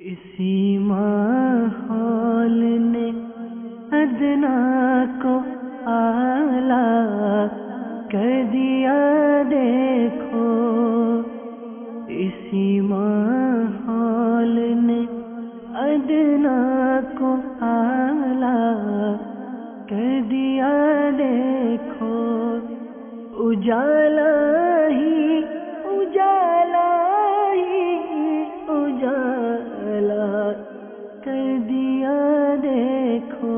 اسی ماحول نے ادنا کو اعلیٰ کر دیا دیکھو، اسی ماحول نے ادنا کو اعلیٰ کر دیا دیکھو، اجالا ہی اجالا کر دیا دیکھو۔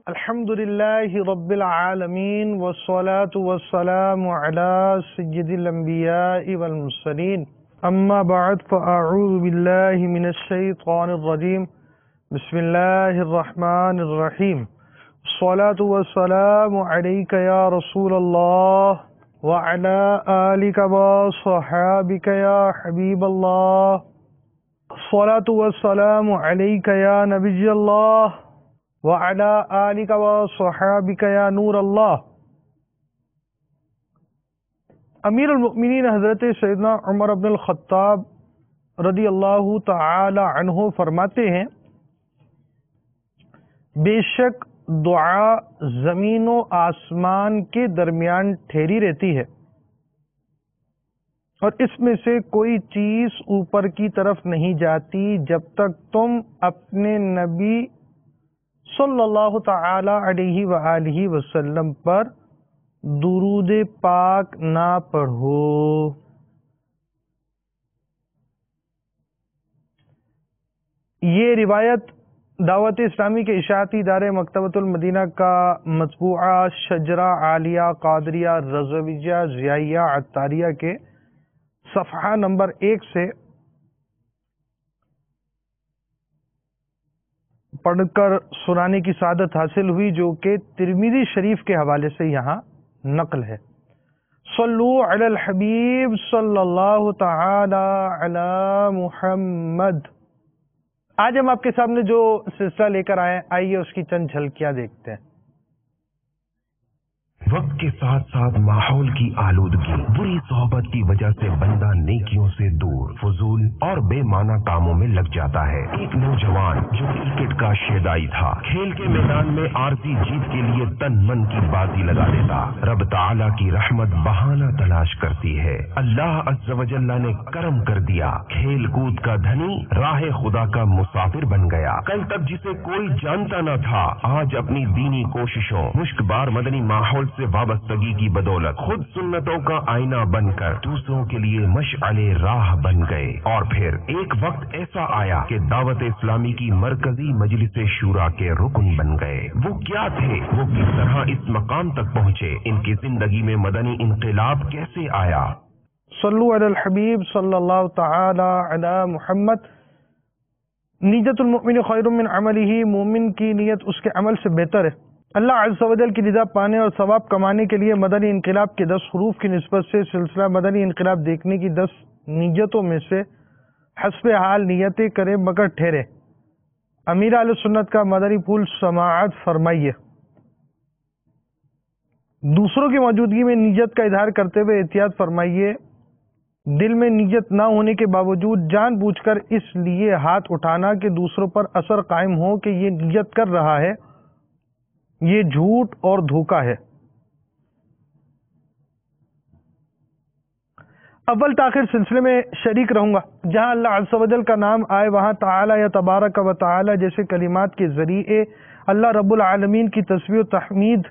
الحمدللہ رب العالمین والصلاة والسلام علی سید الانبیاء والمرسلین، اما بعد فاعوذ باللہ من الشیطان الرجیم، بسم اللہ الرحمن الرحیم، الصلاة والسلام علیک یا رسول اللہ وعلی آلک وصحابک یا حبیب اللہ، الصلاة والسلام علیک یا نبی اللہ وعلی آلک وصحابک یا نور اللہ۔ امیر المؤمنین حضرت سیدنا عمر بن الخطاب رضی اللہ تعالی عنہ فرماتے ہیں، بے شک دعا زمین و آسمان کے درمیان ٹھہری رہتی ہے، اور اس میں سے کوئی چیز اوپر کی طرف نہیں جاتی جب تک تم اپنے نبی صلی اللہ تعالی علیہ وآلہ وسلم پر درود پاک نہ پڑھو۔ یہ روایت دعوت اسلامی کے اشاعتی ادارے مکتبۃ المدینہ کا مطبوعہ شجرہ عالیہ قادریہ رضویہ ضیائیہ عطاریہ کے صفحہ نمبر 1 سے پڑھ کر سنانے کی سعادت حاصل ہوئی، جو کہ ترمذی شریف کے حوالے سے یہاں نقل ہے۔ صلو علی الحبیب صلی اللہ تعالی علی محمد۔ آج ہم آپ کے سامنے جو سلسلہ لے کر آئے، آئیے اس کی چند جھلکیاں دیکھتے ہیں۔ وقت کے ساتھ ساتھ ماحول کی آلودگی، بری صحبت کی وجہ سے بندہ نیکیوں سے دور، فضول اور بے معنی کاموں میں لگ جاتا ہے۔ ایک نوجوان جو کرکٹ کا شیدائی تھا، کھیل کے میدان میں عارضی جیت کے لیے تن من کی بازی لگا دیتا۔ رب تعالیٰ کی رحمت بہانہ تلاش کرتی ہے۔ اللہ عز و جل نے کرم کر دیا، کھیل کود کا دھنی راہ خدا کا مسافر بن گیا۔ کل تک جسے کوئی جانتا نہ تھا، آج اپنی دینی کوششوں، مشک بار مدنی ماحول سے وابستگی کی بدولت خود سنتوں کا آئینہ بن کر دوسروں کے لیے مشعل راہ بن گئے۔ اور پھر ایک وقت ایسا آیا کہ دعوت اسلامی کی مرکزی مجلس شورا کے رکن بن گئے۔ وہ کیا تھے؟ وہ کس طرح اس مقام تک پہنچے؟ ان کی زندگی میں مدنی انقلاب کیسے آیا؟ صلو علی الحبیب صلی اللہ تعالی علی محمد۔ نیت المؤمن خیر من عملہ، مومن کی نیت اس کے عمل سے بہتر ہے۔ اللہ عز و جل کی رضا پانے اور ثواب کمانے کے لیے مدنی انقلاب کے 10 حروف کی نسبت سے سلسلہ مدنی انقلاب دیکھنے کی 10 نیتوں میں سے حسب حال نیتیں کرے مگر ٹھہرے۔ امیر اہل سنت کا مدنی پھول سماعت فرمائیے۔ دوسروں کی موجودگی میں نیت کا اظہار کرتے ہوئے احتیاط فرمائیے۔ دل میں نیت نہ ہونے کے باوجود جان بوجھ کر اس لیے ہاتھ اٹھانا کہ دوسروں پر اثر قائم ہو کہ یہ نیت کر رہا ہے، یہ جھوٹ اور دھوکہ ہے۔ اول تاخیر سلسلے میں شریک رہوں گا، جہاں اللہ عز و جل کا نام آئے وہاں تعالی یا تبارک و تعالی جیسے کلمات کے ذریعے اللہ رب العالمین کی تسبیح و تحمید،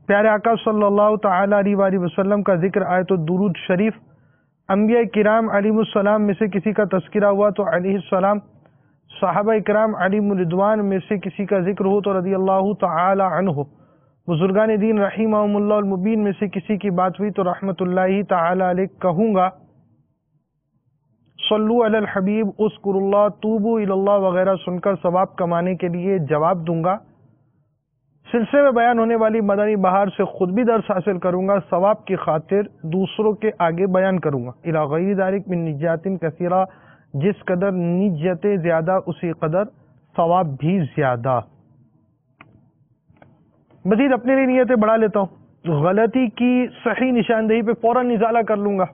پیارے آقا صلی اللہ تعالی علیہ وآلہ وسلم کا ذکر آئے تو درود شریف، انبیاء کرام علیہم السلام میں سے کسی کا تذکرہ ہوا تو علیہ السلام، صحابہ کرام علیہم الرضوان میں سے کسی کا ذکر ہو تو رضی اللہ تعالی عنہ، بزرگان دین رحمہم اللہ المبین میں سے کسی کی بات ہوئی تو رحمت اللہ تعالی علیہ کہوں گا۔ صلو علی الحبیب، اذکروا اللہ، توبوا الی اللہ وغیرہ سن کر ثواب کمانے کے لیے جواب دوں گا۔ سلسلے میں بیان ہونے والی مدنی بہار سے خود بھی درس حاصل کروں گا، ثواب کی خاطر دوسروں کے آگے بیان کروں گا۔ الی غیر ذالک من نیات کثیرہ، جس قدر نیتیں زیادہ اسی قدر ثواب بھی زیادہ۔ مزید اپنے لیے نیتیں بڑھا لیتا ہوں، غلطی کی صحیح نشاندہی پہ فوراً ازالہ کر لوں گا۔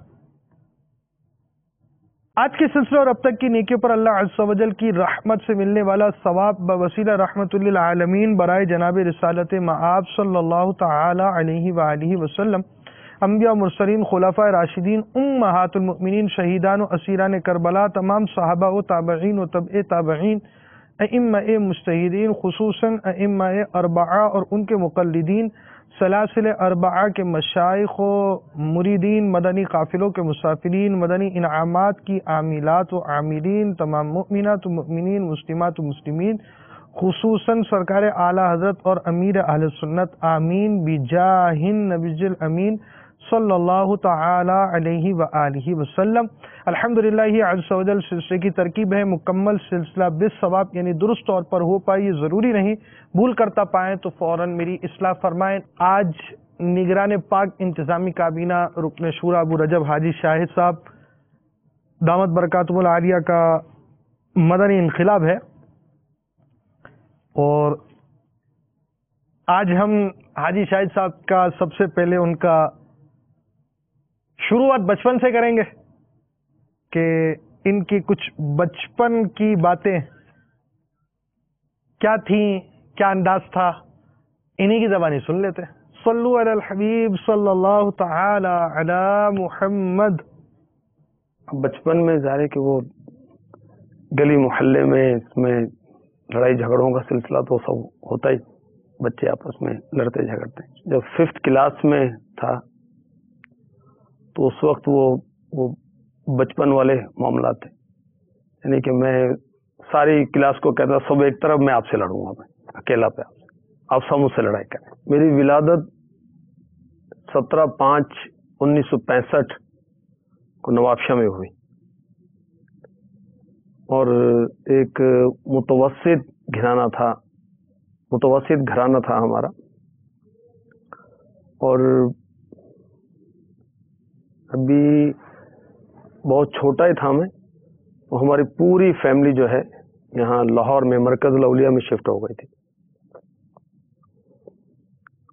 آج کے سلسلے اور اب تک کی نیکیوں پر اللہ عز و جل کی رحمت سے ملنے والا ثواب بوسیلہ رحمت للعالمین برائے جناب رسالت مآب صلی اللہ تعالی علیہ وآلہ وسلم، انبیاء و مرسلین، خلفاء راشدین، امہات المؤمنین، شہیدان و اسیران کربلا، تمام صحابہ و تابعین و تبع تابعین، ائمہ مجتہدین، خصوصاً ائمہ اربعہ اور ان کے مقلدین، سلاسل اربعہ کے مشائخ و مریدین، مدنی قافلوں کے مسافرین، مدنی انعامات کی عاملات و عاملین، تمام مؤمنات و مؤمنین، مسلمات و مسلمین، خصوصاً سرکار اعلیٰ حضرت اور امیر اہل سنت، آمین بجاہ النبی الامین صلی اللہ تعالی علیہ وآلہ وسلم۔ الحمدللہ یہ عز و جل سلسلے کی ترکیب ہے، مکمل سلسلہ بالثواب یعنی درست طور پر ہو پائے یہ ضروری نہیں، بھول کرتا پائیں تو فوراً میری اصلاح فرمائیں۔ آج نگران پاک انتظامی کابینہ رکن شورا ابو رجب حاجی شاہد صاحب دامت برکاتہم العالیہ کا مدنی انقلاب ہے، اور آج ہم حاجی شاہد صاحب کا سب سے پہلے ان کا شروعات بچپن سے کریں گے کہ ان کی کچھ بچپن کی باتیں کیا تھیں، کیا انداز تھا، انہی کی زبانی سن لیتے ہیں۔ صلو علی الحبیب صلی اللہ تعالی علی محمد۔ بچپن میں ظاہر ہے کہ وہ گلی محلے میں اس میں لڑائی جھگڑوں کا سلسلہ تو سب ہوتا ہی، بچے آپس میں لڑتے جھگڑتے ہیں۔ جب 5th کلاس میں تھا تو اس وقت وہ بچپن والے معاملات تھے، یعنی کہ میں ساری کلاس کو کہتا سب ایک طرف، میں آپ سے لڑوں گا، میں اکیلا پہ آپ سب مجھ سے لڑائی کریں۔ میری ولادت 17/5/1965 کو نوابشاہ میں ہوئی، اور ایک متوسط گھرانہ تھا ہمارا، اور ابھی بہت چھوٹا ہی تھا میں، ہماری پوری فیملی جو ہے یہاں لاہور میں مرکز الاولیاء میں شفٹ ہو گئی تھی،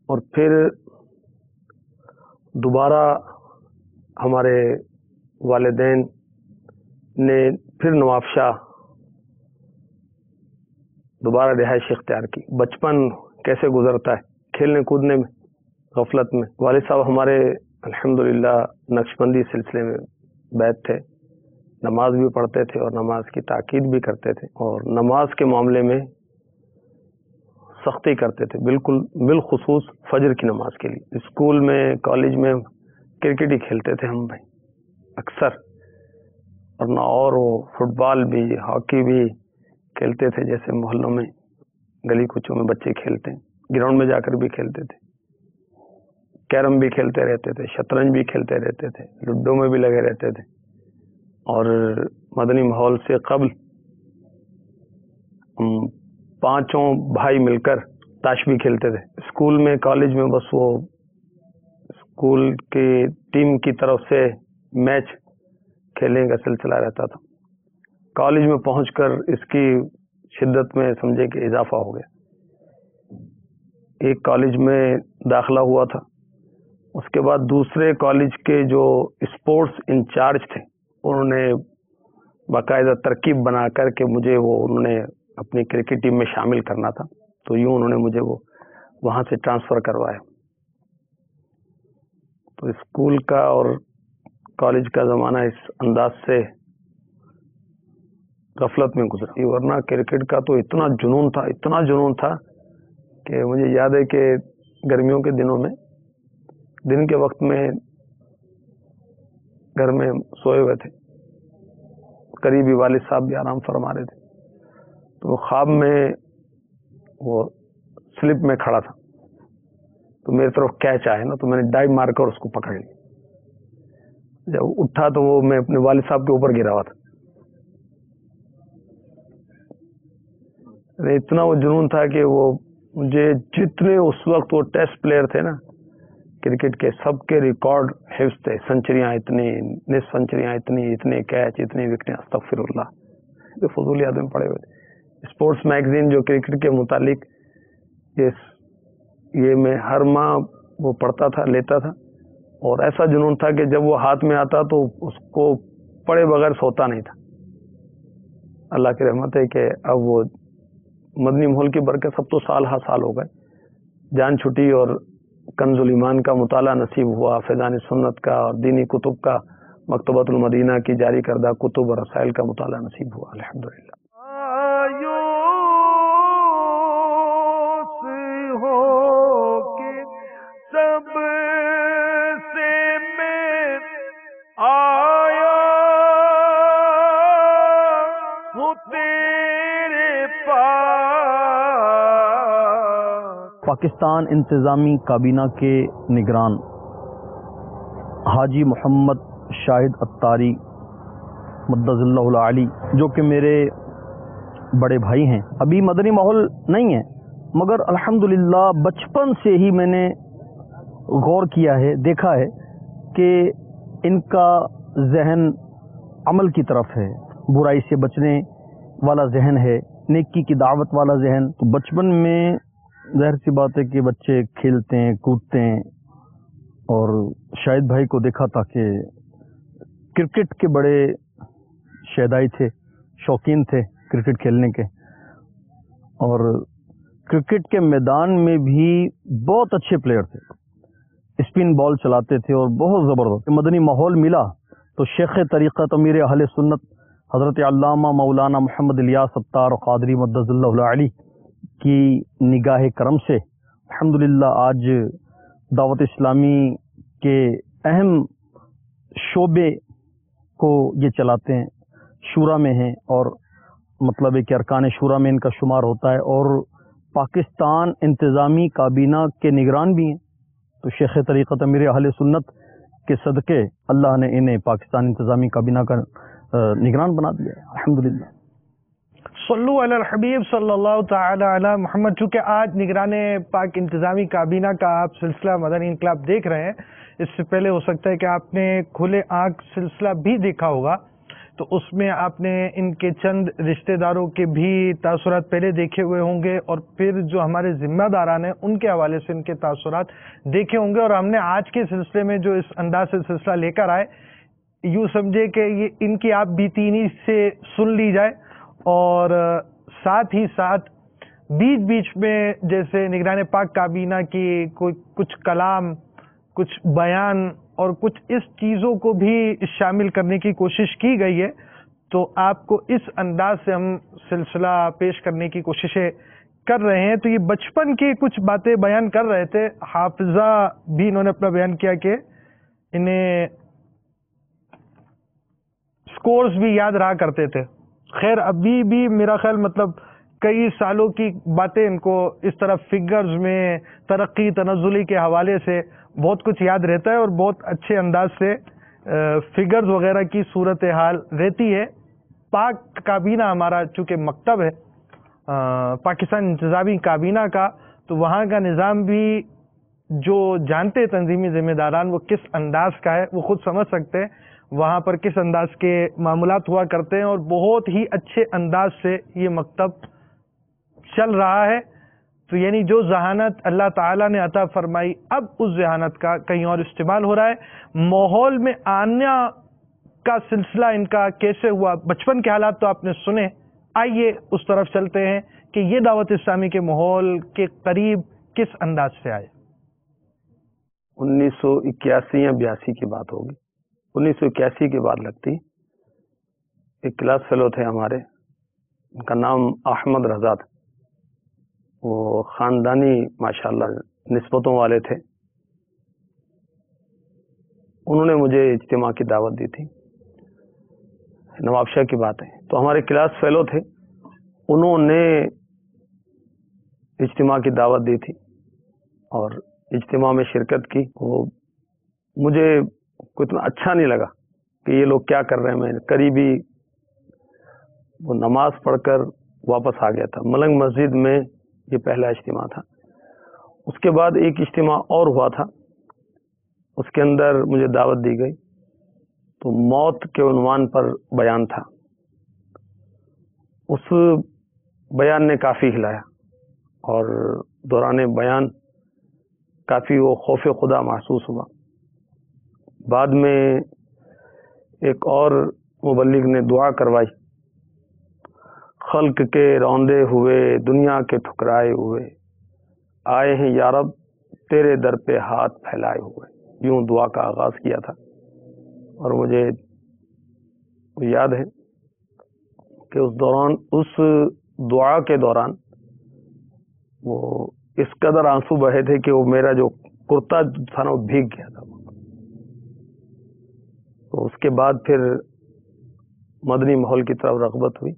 اور پھر دوبارہ ہمارے والدین نے پھر نوابشاہ دوبارہ رہائش اختیار کی۔ بچپن کیسے گزرتا ہے، کھیلنے کودنے میں، غفلت میں۔ والد صاحب ہمارے الحمدللہ نقشبندی سلسلے میں بیعت تھے، نماز بھی پڑھتے تھے اور نماز کی تاکید بھی کرتے تھے، اور نماز کے معاملے میں سختی کرتے تھے، بالخصوص فجر کی نماز کے لیے۔ اسکول میں، کالج میں کرکٹ ہی کھیلتے تھے ہم بھائی اکثر، اور وہ فٹ بال بھی، ہاکی بھی کھیلتے تھے، جیسے محلوں میں گلی کوچوں میں بچے کھیلتے ہیں، گراؤنڈ میں جا کر بھی کھیلتے تھے، کیرم بھی کھیلتے رہتے تھے، شطرنج بھی کھیلتے رہتے تھے، لڈو میں بھی لگے رہتے تھے، اور مدنی ماحول سے قبل ہم 5 بھائی مل کر تاش بھی کھیلتے تھے۔ اسکول میں، کالج میں بس وہ اسکول کی ٹیم کی طرف سے میچ کھیلنے کا سلسلہ رہتا تھا۔ کالج میں پہنچ کر اس کی شدت میں سمجھے کہ اضافہ ہو گیا۔ ایک کالج میں داخلہ ہوا تھا، اس کے بعد دوسرے کالج کے جو اسپورٹس انچارج تھے انہوں نے باقاعدہ ترکیب بنا کر کے مجھے انہوں نے اپنی کرکٹ ٹیم میں شامل کرنا تھا، تو یوں انہوں نے مجھے وہاں سے ٹرانسفر کروایا۔ تو اسکول کا اور کالج کا زمانہ اس انداز سے غفلت میں گزرا، ورنہ کرکٹ کا تو اتنا جنون تھا کہ مجھے یاد ہے کہ گرمیوں کے دنوں میں دن کے وقت میں گھر میں سوئے ہوئے تھے، قریبی والد صاحب بھی آرام فرما رہے تھے، تو خواب میں وہ سلپ میں کھڑا تھا، تو میری طرف کیچ آیا نا، تو میں نے ڈائیو مار کر اس کو پکڑ لیا۔ جب اٹھا تو وہ میں اپنے والد صاحب کے اوپر گرا ہوا تھا۔ اتنا وہ جنون تھا کہ وہ مجھے جتنے اس وقت وہ ٹیسٹ پلیئر تھے نا کرکٹ کے، سب کے ریکارڈ حفظ تھے، سنچریاں اتنی، نصف سنچریاں اتنی، اتنے کیچ، اتنی وکٹیں، استغفر اللہ، جو فضول یادیں پڑے ہوئے تھے۔ اسپورٹس میگزین جو کرکٹ کے متعلق یہ میں ہر ماہ وہ پڑھتا تھا، لیتا تھا، اور ایسا جنون تھا کہ جب وہ ہاتھ میں آتا تو اس کو پڑھے بغیر سوتا نہیں تھا. اللہ کی رحمت ہے کہ اب وہ مدنی ماحول کی برکت سب تو سال ہا سال ہو گئے, جان چھٹی اور کنز الایمان کا مطالعہ نصیب ہوا, فیضان سنت کا اور دینی کتب کا, مکتبۃ المدینہ کی جاری کردہ کتب اور رسائل کا مطالعہ نصیب ہوا الحمدللہ. سب سے میں آیا ہوں تیرے پاس. پاکستان انتظامی کابینہ کے نگران حاجی محمد شاہد اتاری مدظ اللہ العالی, جو کہ میرے بڑے بھائی ہیں, ابھی مدنی ماحول نہیں ہے, مگر الحمدللہ بچپن سے ہی میں نے غور کیا ہے, دیکھا ہے کہ ان کا ذہن عمل کی طرف ہے, برائی سے بچنے والا ذہن ہے, نیکی کی دعوت والا ذہن. تو بچپن میں ظاہر سی بات ہے کہ بچے کھیلتے ہیں کودتے ہیں, اور شاہد بھائی کو دیکھا تھا کہ کرکٹ کے بڑے شیدائی تھے, شوقین تھے کرکٹ کھیلنے کے, اور کرکٹ کے میدان میں بھی بہت اچھے پلیئر تھے, اسپن بال چلاتے تھے اور بہت زبردست. مدنی ماحول ملا تو شیخ طریقت امیر اہل سنت حضرت علامہ مولانا محمد الیاس اتار قادری مدظ اللہ العالی کی نگاہ کرم سے الحمدللہ آج دعوت اسلامی کے اہم شعبے کو یہ چلاتے ہیں, شورا میں ہیں, اور مطلب ہے کہ ارکان شورا میں ان کا شمار ہوتا ہے, اور پاکستان انتظامی کابینہ کے نگران بھی ہیں. تو شیخ طریقت امیر اہل سنت کے صدقے اللہ نے انہیں پاکستان انتظامی کابینہ کا نگران بنا دیا ہے الحمدللہ. صلو علی الحبیب صلی اللہ تعالی علی محمد. چونکہ آج نگران پاک انتظامی کابینہ کا آپ سلسلہ مدنی انقلاب دیکھ رہے ہیں, اس سے پہلے ہو سکتا ہے کہ آپ نے کھلے آنکھ سلسلہ بھی دیکھا ہوگا, تو اس میں آپ نے ان کے چند رشتہ داروں کے بھی تاثرات پہلے دیکھے ہوئے ہوں گے, اور پھر جو ہمارے ذمہ داران ہیں ان کے حوالے سے ان کے تاثرات دیکھے ہوں گے. اور ہم نے آج کے سلسلے میں جو اس انداز سے سلسلہ لے کر آئے, یوں سمجھے کہ یہ ان کی آپ بیتینی سے سن لی جائے, اور ساتھ ہی ساتھ بیچ بیچ میں جیسے نگران پاک کابینہ کی کچھ کلام, کچھ بیان اور کچھ اس چیزوں کو بھی شامل کرنے کی کوشش کی گئی ہے. تو آپ کو اس انداز سے ہم سلسلہ پیش کرنے کی کوششیں کر رہے ہیں. تو یہ بچپن کی کچھ باتیں بیان کر رہے تھے, حافظہ بھی انہوں نے اپنا بیان کیا کہ انہیں سکورز بھی یاد رہا کرتے تھے. خیر ابھی بھی میرا خیال مطلب کئی سالوں کی باتیں ان کو اس طرح فگرز میں ترقی تنزلی کے حوالے سے بہت کچھ یاد رہتا ہے, اور بہت اچھے انداز سے فگرز وغیرہ کی صورتحال رہتی ہے. پاک کابینہ ہمارا چونکہ مکتب ہے پاکستان انتظامی کابینہ کا, تو وہاں کا نظام بھی جو جانتے تنظیمی ذمہ داران وہ کس انداز کا ہے وہ خود سمجھ سکتے ہیں, وہاں پر کس انداز کے معاملات ہوا کرتے ہیں, اور بہت ہی اچھے انداز سے یہ مکتب چل رہا ہے. تو یعنی جو ذہانت اللہ تعالیٰ نے عطا فرمائی, اب اس ذہانت کا کہیں اور استعمال ہو رہا ہے. ماحول میں آنا کا سلسلہ ان کا کیسے ہوا, بچپن کے حالات تو آپ نے سنے, آئیے اس طرف چلتے ہیں کہ یہ دعوت اسلامی کے ماحول کے قریب کس انداز سے آئے. 1981 یا 82 کی بات ہوگی, 1981 کی بات لگتی. ایک کلاس فیلو تھے ہمارے, ان کا نام احمد رضا تھا, وہ خاندانی ماشاءاللہ نسبتوں والے تھے. انہوں نے مجھے اجتماع کی دعوت دی تھی, نواب شاہ کی بات ہے. تو ہمارے کلاس فیلو تھے, انہوں نے اجتماع کی دعوت دی تھی اور اجتماع میں شرکت کی. وہ مجھے کوئی اتنا اچھا نہیں لگا کہ یہ لوگ کیا کر رہے ہیں. میں قریبی وہ نماز پڑھ کر واپس آ گیا تھا. ملنگ مسجد میں یہ پہلا اجتماع تھا. اس کے بعد ایک اجتماع اور ہوا تھا, اس کے اندر مجھے دعوت دی گئی, تو موت کے عنوان پر بیان تھا. اس بیان نے کافی ہلایا, اور دوران بیان کافی وہ خوف خدا محسوس ہوا. بعد میں ایک اور مبلغ نے دعا کروائی، خلق کے روندے ہوئے دنیا کے ٹھکرائے ہوئے، آئے ہیں یا رب تیرے در پہ ہاتھ پھیلائے ہوئے، یوں دعا کا آغاز کیا تھا۔ اور مجھے یاد ہے کہ اس دعا کے دوران وہ اس قدر آنسو بہے تھے کہ وہ میرا جو کرتا تھا نا وہ بھیگ گیا تھا۔ تو اس کے بعد پھر مدنی ماحول کی طرف رغبت ہوئی،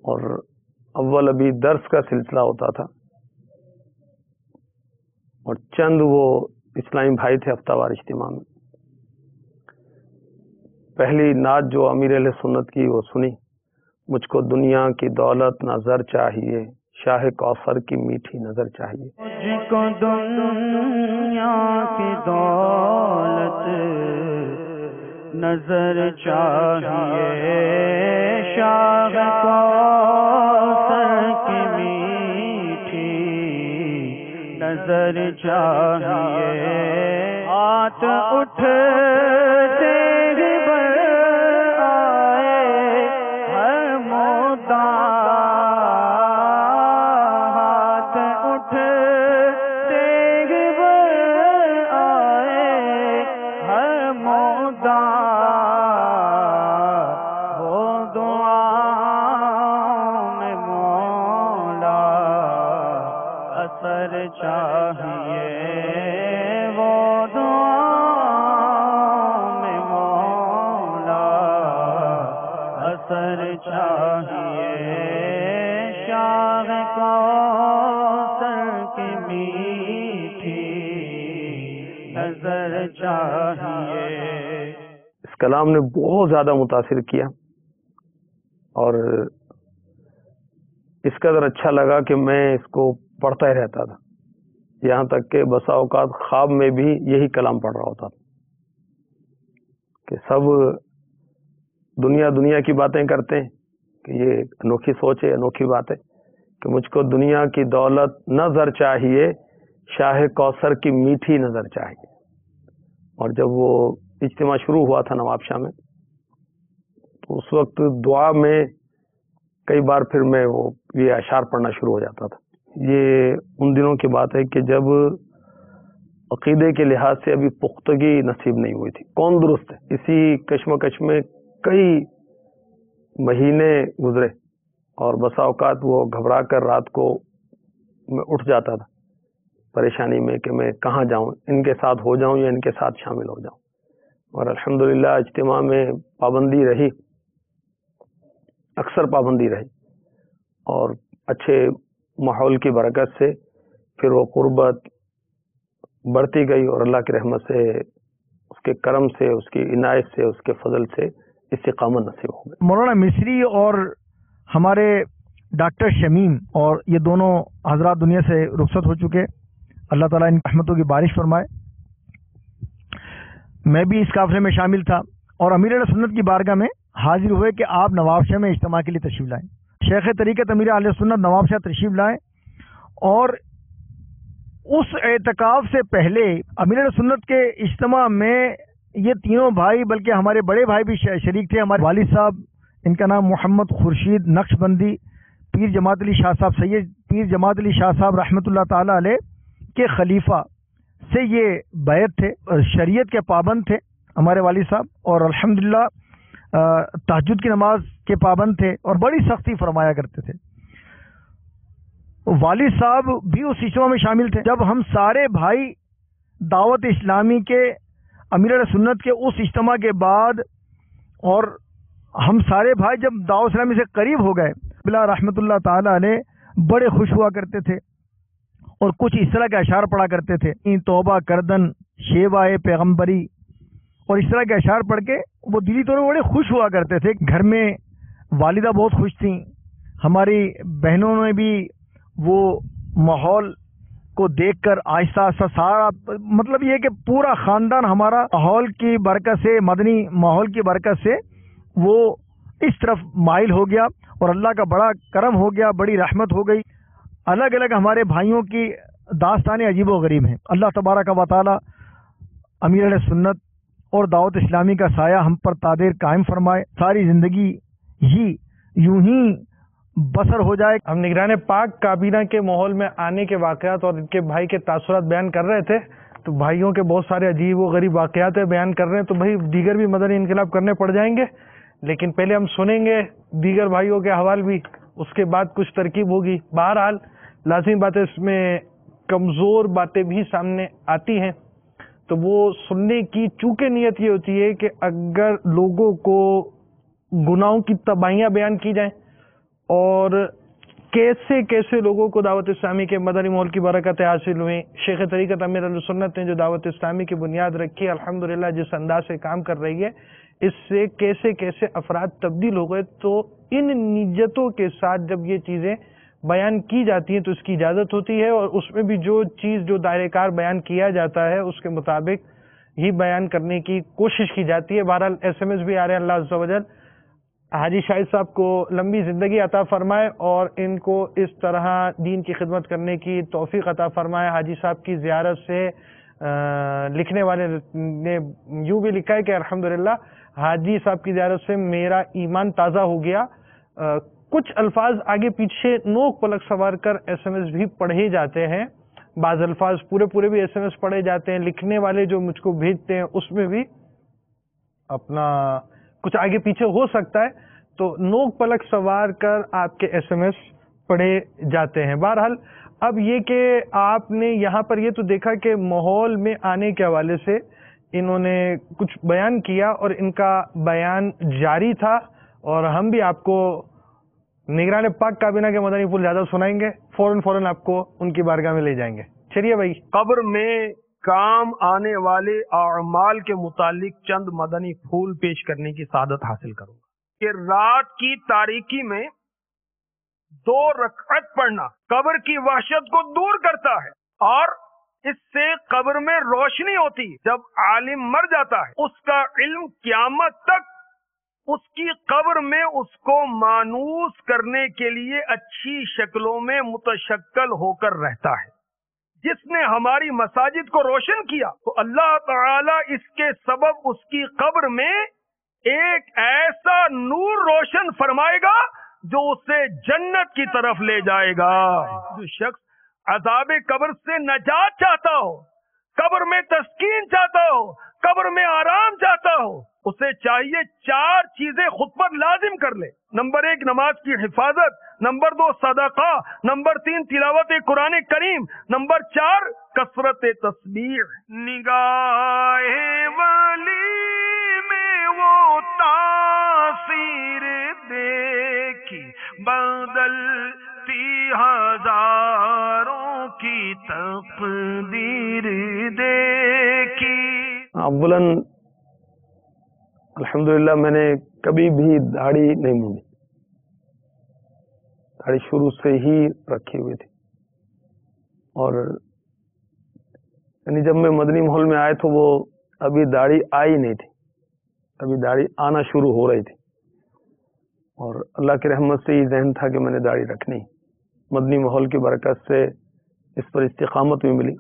اور اول ابھی درس کا سلسلہ ہوتا تھا، اور چند وہ اسلامی بھائی تھے ہفتہ وار اجتماع میں۔ پہلی نعت جو امیر اہل سنت کی وہ سنی، مجھ کو دنیا کی دولت نہ زر چاہیے، شاہ کوثر کی میٹھی نظر چاہیے۔ مجھ کو دنیا کی دولت نظر چاہیے، شاہ کوثر کی میٹھی نظر چاہیے، ہاتھ اٹھ کلام نے بہت زیادہ متاثر کیا، اور اس قدر اچھا لگا کہ میں اس کو پڑھتا ہی رہتا تھا، یہاں تک کہ بسا اوقات خواب میں بھی یہی کلام پڑھ رہا ہوتا تھا کہ سب دنیا کی باتیں کرتے ہیں کہ یہ انوکھی سوچ ہے، انوکھی بات ہے کہ مجھ کو دنیا کی دولت نہ زر چاہیے، شاہ کوثر کی میٹھی نظر چاہیے۔ اور جب وہ اجتماع شروع ہوا تھا نواب شاہ میں، تو اس وقت دعا میں کئی بار پھر میں وہ یہ اشعار پڑھنا شروع ہو جاتا تھا۔ یہ ان دنوں کی بات ہے کہ جب عقیدے کے لحاظ سے ابھی پختگی نصیب نہیں ہوئی تھی، کون درست ہے، اسی کشمکش میں کئی مہینے گزرے، اور بسا اوقات وہ گھبرا کر رات کو میں اٹھ جاتا تھا پریشانی میں کہ میں کہاں جاؤں، ان کے ساتھ ہو جاؤں یا ان کے ساتھ شامل ہو جاؤں۔ اور الحمدللہ اجتماع میں پابندی رہی، اکثر پابندی رہی، اور اچھے ماحول کی برکت سے پھر وہ قربت بڑھتی گئی، اور اللہ کی رحمت سے، اس کے کرم سے، اس کی عنایت سے، اس کے فضل سے استقامت نصیب ہو گئی۔ مولانا مصری اور ہمارے ڈاکٹر شمیم اور یہ دونوں حضرات دنیا سے رخصت ہو چکے، اللہ تعالیٰ ان رحمتوں کی بارش فرمائے۔ میں بھی اس قافلے میں شامل تھا، اور امیر اہل سنت کی بارگاہ میں حاضر ہوئے کہ آپ نواب شاہ میں اجتماع کے لیے تشریف لائیں۔ شیخ طریقت امیر اہل سنت نواب شاہ تشریف لائیں، اور اس اعتکاف سے پہلے امیر اہل سنت کے اجتماع میں یہ تینوں بھائی، بلکہ ہمارے بڑے بھائی بھی شریک تھے۔ ہمارے والد صاحب، ان کا نام محمد خورشید نقش بندی، پیر جماعت علی شاہ صاحب، سید پیر جماعت علی شاہ صاحب رحمۃ اللہ تعالی علیہ کے خلیفہ سے یہ بیعت تھے، شریعت کے پابند تھے ہمارے والد صاحب، اور الحمدللہ تہجد کی نماز کے پابند تھے، اور بڑی سختی فرمایا کرتے تھے۔ والد صاحب بھی اس اجتماع میں شامل تھے۔ جب ہم سارے بھائی دعوت اسلامی کے امیر اہل سنت کے اس اجتماع کے بعد، اور ہم سارے بھائی جب دعوت اسلامی سے قریب ہو گئے، بلا رحمۃ اللہ تعالی علیہ بڑے خوش ہوا کرتے تھے، اور کچھ اس طرح کے اشعار پڑھا کرتے تھے، توبہ کردن شیوائے پیغمبری، اور اس طرح کے اشعار پڑھ کے وہ دلی طور پر بڑے خوش ہوا کرتے تھے۔ گھر میں والدہ بہت خوش تھیں، ہماری بہنوں نے بھی وہ ماحول کو دیکھ کر آہستہ آہستہ سارا، مطلب یہ کہ پورا خاندان ہمارا ماحول کی برکت سے، مدنی ماحول کی برکت سے وہ اس طرف مائل ہو گیا، اور اللہ کا بڑا کرم ہو گیا، بڑی رحمت ہو گئی۔ الگ الگ ہمارے بھائیوں کی داستانیں عجیب و غریب ہیں۔ اللہ تبارک و تعالی امیر اہل سنت اور دعوت اسلامی کا سایہ ہم پر تادیر قائم فرمائے، ساری زندگی ہی یوں ہی بسر ہو جائے۔ ہم نگران پاک کابینہ کے ماحول میں آنے کے واقعات اور ان کے بھائی کے تاثرات بیان کر رہے تھے، تو بھائیوں کے بہت سارے عجیب و غریب واقعات بیان کر رہے ہیں، تو بھائی دیگر بھی مدنی انقلاب کرنے پڑ جائیں گے، لیکن پہلے ہم سنیں گے دیگر بھائیوں کے حوال بھی، اس کے بعد کچھ ترکیب ہوگی۔ بہرحال لازمی باتیں اس میں کمزور باتیں بھی سامنے آتی ہیں، تو وہ سننے کی چونکہ نیت یہ ہوتی ہے کہ اگر لوگوں کو گناہوں کی تباہیاں بیان کی جائیں اور کیسے کیسے لوگوں کو دعوت اسلامی کے مدنی ماحول کی برکتیں حاصل ہوئیں، شیخ طریقت امیر اہل سنت نے جو دعوت اسلامی کی بنیاد رکھی، الحمدللہ جس انداز سے کام کر رہی ہے، اس سے کیسے کیسے افراد تبدیل ہو گئے، تو ان نیتوں کے ساتھ جب یہ چیزیں بیان کی جاتی ہیں تو اس کی اجازت ہوتی ہے، اور اس میں بھی جو چیز جو دائرہ کار بیان کیا جاتا ہے اس کے مطابق ہی بیان کرنے کی کوشش کی جاتی ہے۔ بہرحال ایس ایم ایس بھی آ رہے ہیں، اللہ عز و جل حاجی شاہد صاحب کو لمبی زندگی عطا فرمائے اور ان کو اس طرح دین کی خدمت کرنے کی توفیق عطا فرمائے۔ حاجی صاحب کی زیارت سے لکھنے والے نے یوں بھی لکھا ہے کہ الحمدللہ حاجی صاحب کی زیارت سے میرا ایمان تازہ ہو گیا۔ کچھ الفاظ آگے پیچھے نوک پلک سوار کر ایس ایم ایس بھی پڑھے جاتے ہیں، بعض الفاظ پورے بھی ایس ایم ایس پڑھے جاتے ہیں، لکھنے والے جو مجھ کو بھیجتے ہیں اس میں بھی اپنا کچھ آگے پیچھے ہو سکتا ہے، تو نوک پلک سوار کر آپ کے ایس ایم ایس پڑھے جاتے ہیں۔ بہرحال اب یہ کہ آپ نے یہاں پر یہ تو دیکھا کہ ماحول میں آنے کے حوالے سے انہوں نے کچھ بیان کیا اور ان کا بیان جاری تھا، اور ہم بھی آپ کو نگران پاک کابینہ کے مدنی پھول زیادہ سنائیں گے، فوراً آپ کو ان کی بارگاہ میں لے جائیں گے۔ چلیے بھائی، قبر میں کام آنے والے اعمال کے متعلق چند مدنی پھول پیش کرنے کی سعادت حاصل کروں گا کہ رات کی تاریکی میں 2 رکعت پڑھنا قبر کی وحشت کو دور کرتا ہے، اور اس سے قبر میں روشنی ہوتی ہے۔ جب عالم مر جاتا ہے اس کا علم قیامت تک اس کی قبر میں اس کو مانوس کرنے کے لیے اچھی شکلوں میں متشکل ہو کر رہتا ہے۔ جس نے ہماری مساجد کو روشن کیا تو اللہ تعالی اس کے سبب اس کی قبر میں ایک ایسا نور روشن فرمائے گا جو اسے جنت کی طرف لے جائے گا۔ جو شخص عذاب قبر سے نجات چاہتا ہو، قبر میں تسکین چاہتا ہو، قبر میں آرام چاہتا ہو، اسے چاہیے 4 چیزیں خود پر لازم کر لے۔ نمبر 1 نماز کی حفاظت، نمبر 2 صدقہ، نمبر 3 تلاوت قرآن کریم، نمبر 4 کثرت تسبیح۔ نگاہ ولی میں وہ تاثیر دیکھی بدلتی ہزاروں کی تقدیر دیکھی۔ اولاً الحمدللہ میں نے کبھی بھی داڑھی نہیں مونڈی، داڑھی شروع سے ہی رکھی ہوئی تھی، اور یعنی جب میں مدنی ماحول میں آئے تو وہ ابھی داڑھی آئی نہیں تھی، ابھی داڑھی آنا شروع ہو رہی تھی، اور اللہ کی رحمت سے یہ ذہن تھا کہ میں نے داڑھی رکھنی۔ مدنی ماحول کی برکت سے اس پر استقامت بھی ملی۔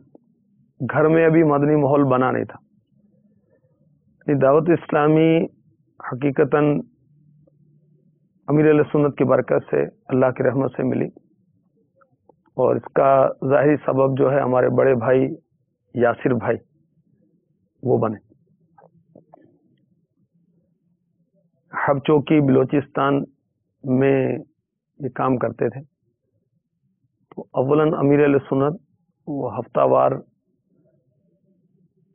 گھر میں ابھی مدنی ماحول بنا نہیں تھا۔ دعوت اسلامی حقیقتاً امیر اہل سنت کی برکت سے اللہ کی رحمت سے ملی، اور اس کا ظاہری سبب جو ہے ہمارے بڑے بھائی یاسر بھائی وہ بنے۔ حب چوکی بلوچستان میں یہ کام کرتے تھے، تو اولاً امیر اہل سنت وہ ہفتہ وار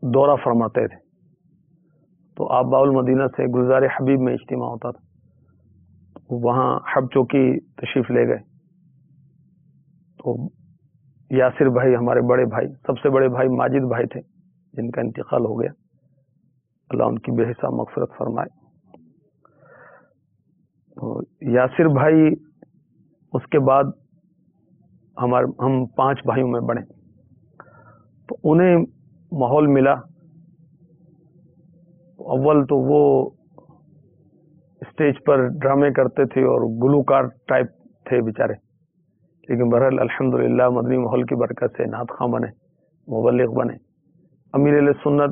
دورہ فرماتے تھے، تو آباء المدینہ سے گلزار حبیب میں اجتماع ہوتا تھا، وہاں حب چوکی تشریف لے گئے، تو یاسر بھائی ہمارے بڑے بھائی، سب سے بڑے بھائی ماجد بھائی تھے جن کا انتقال ہو گیا، اللہ ان کی بے حساب مغفرت فرمائے۔ تو یاسر بھائی اس کے بعد ہم 5 بھائیوں میں بڑے، تو انہیں ماحول ملا۔ اول تو وہ اسٹیج پر ڈرامے کرتے تھے اور گلوکار ٹائپ تھے بیچارے، لیکن بہرحال الحمدللہ مدنی ماحول کی برکت سے نعت خواں بنے، مبلغ بنے۔ امیر اہل سنت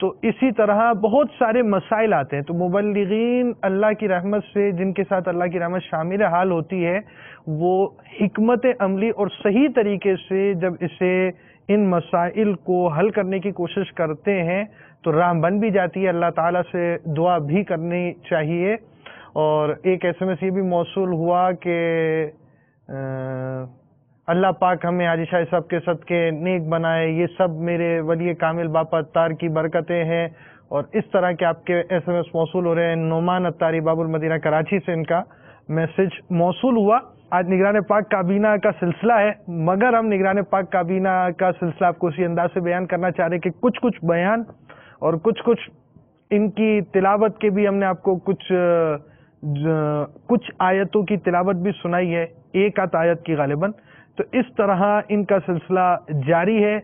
تو اسی طرح بہت سارے مسائل آتے ہیں. تو مبلغین اللہ کی رحمت سے جن کے ساتھ اللہ کی رحمت شامل حال ہوتی ہے وہ حکمت عملی اور صحیح طریقے سے جب اسے ان مسائل کو حل کرنے کی کوشش کرتے ہیں تو راہ بن بھی جاتی ہے. اللہ تعالیٰ سے دعا بھی کرنی چاہیے. اور ایک ایس ایم ایس یہ بھی موصول ہوا کہ اللہ پاک ہمیں حاجی شاہ صاحب کے صدقے نیک بنائے، یہ سب میرے ولی کامل باپا اتار کی برکتیں ہیں. اور اس طرح کے آپ کے ایس ایم ایس موصول ہو رہے ہیں. نعمان اتاری باب المدینہ کراچی سے ان کا میسج موصول ہوا. آج نگران پاک کابینہ کا سلسلہ ہے، مگر ہم نگران پاک کابینہ کا سلسلہ آپ کو اسی انداز سے بیان کرنا چاہ رہے کہ کچھ بیان اور کچھ ان کی تلاوت کے بھی ہم نے آپ کو کچھ آیتوں کی تلاوت بھی سنائی ہے، ایک آدھ آیت کی غالباً. تو اس طرح ان کا سلسلہ جاری ہے.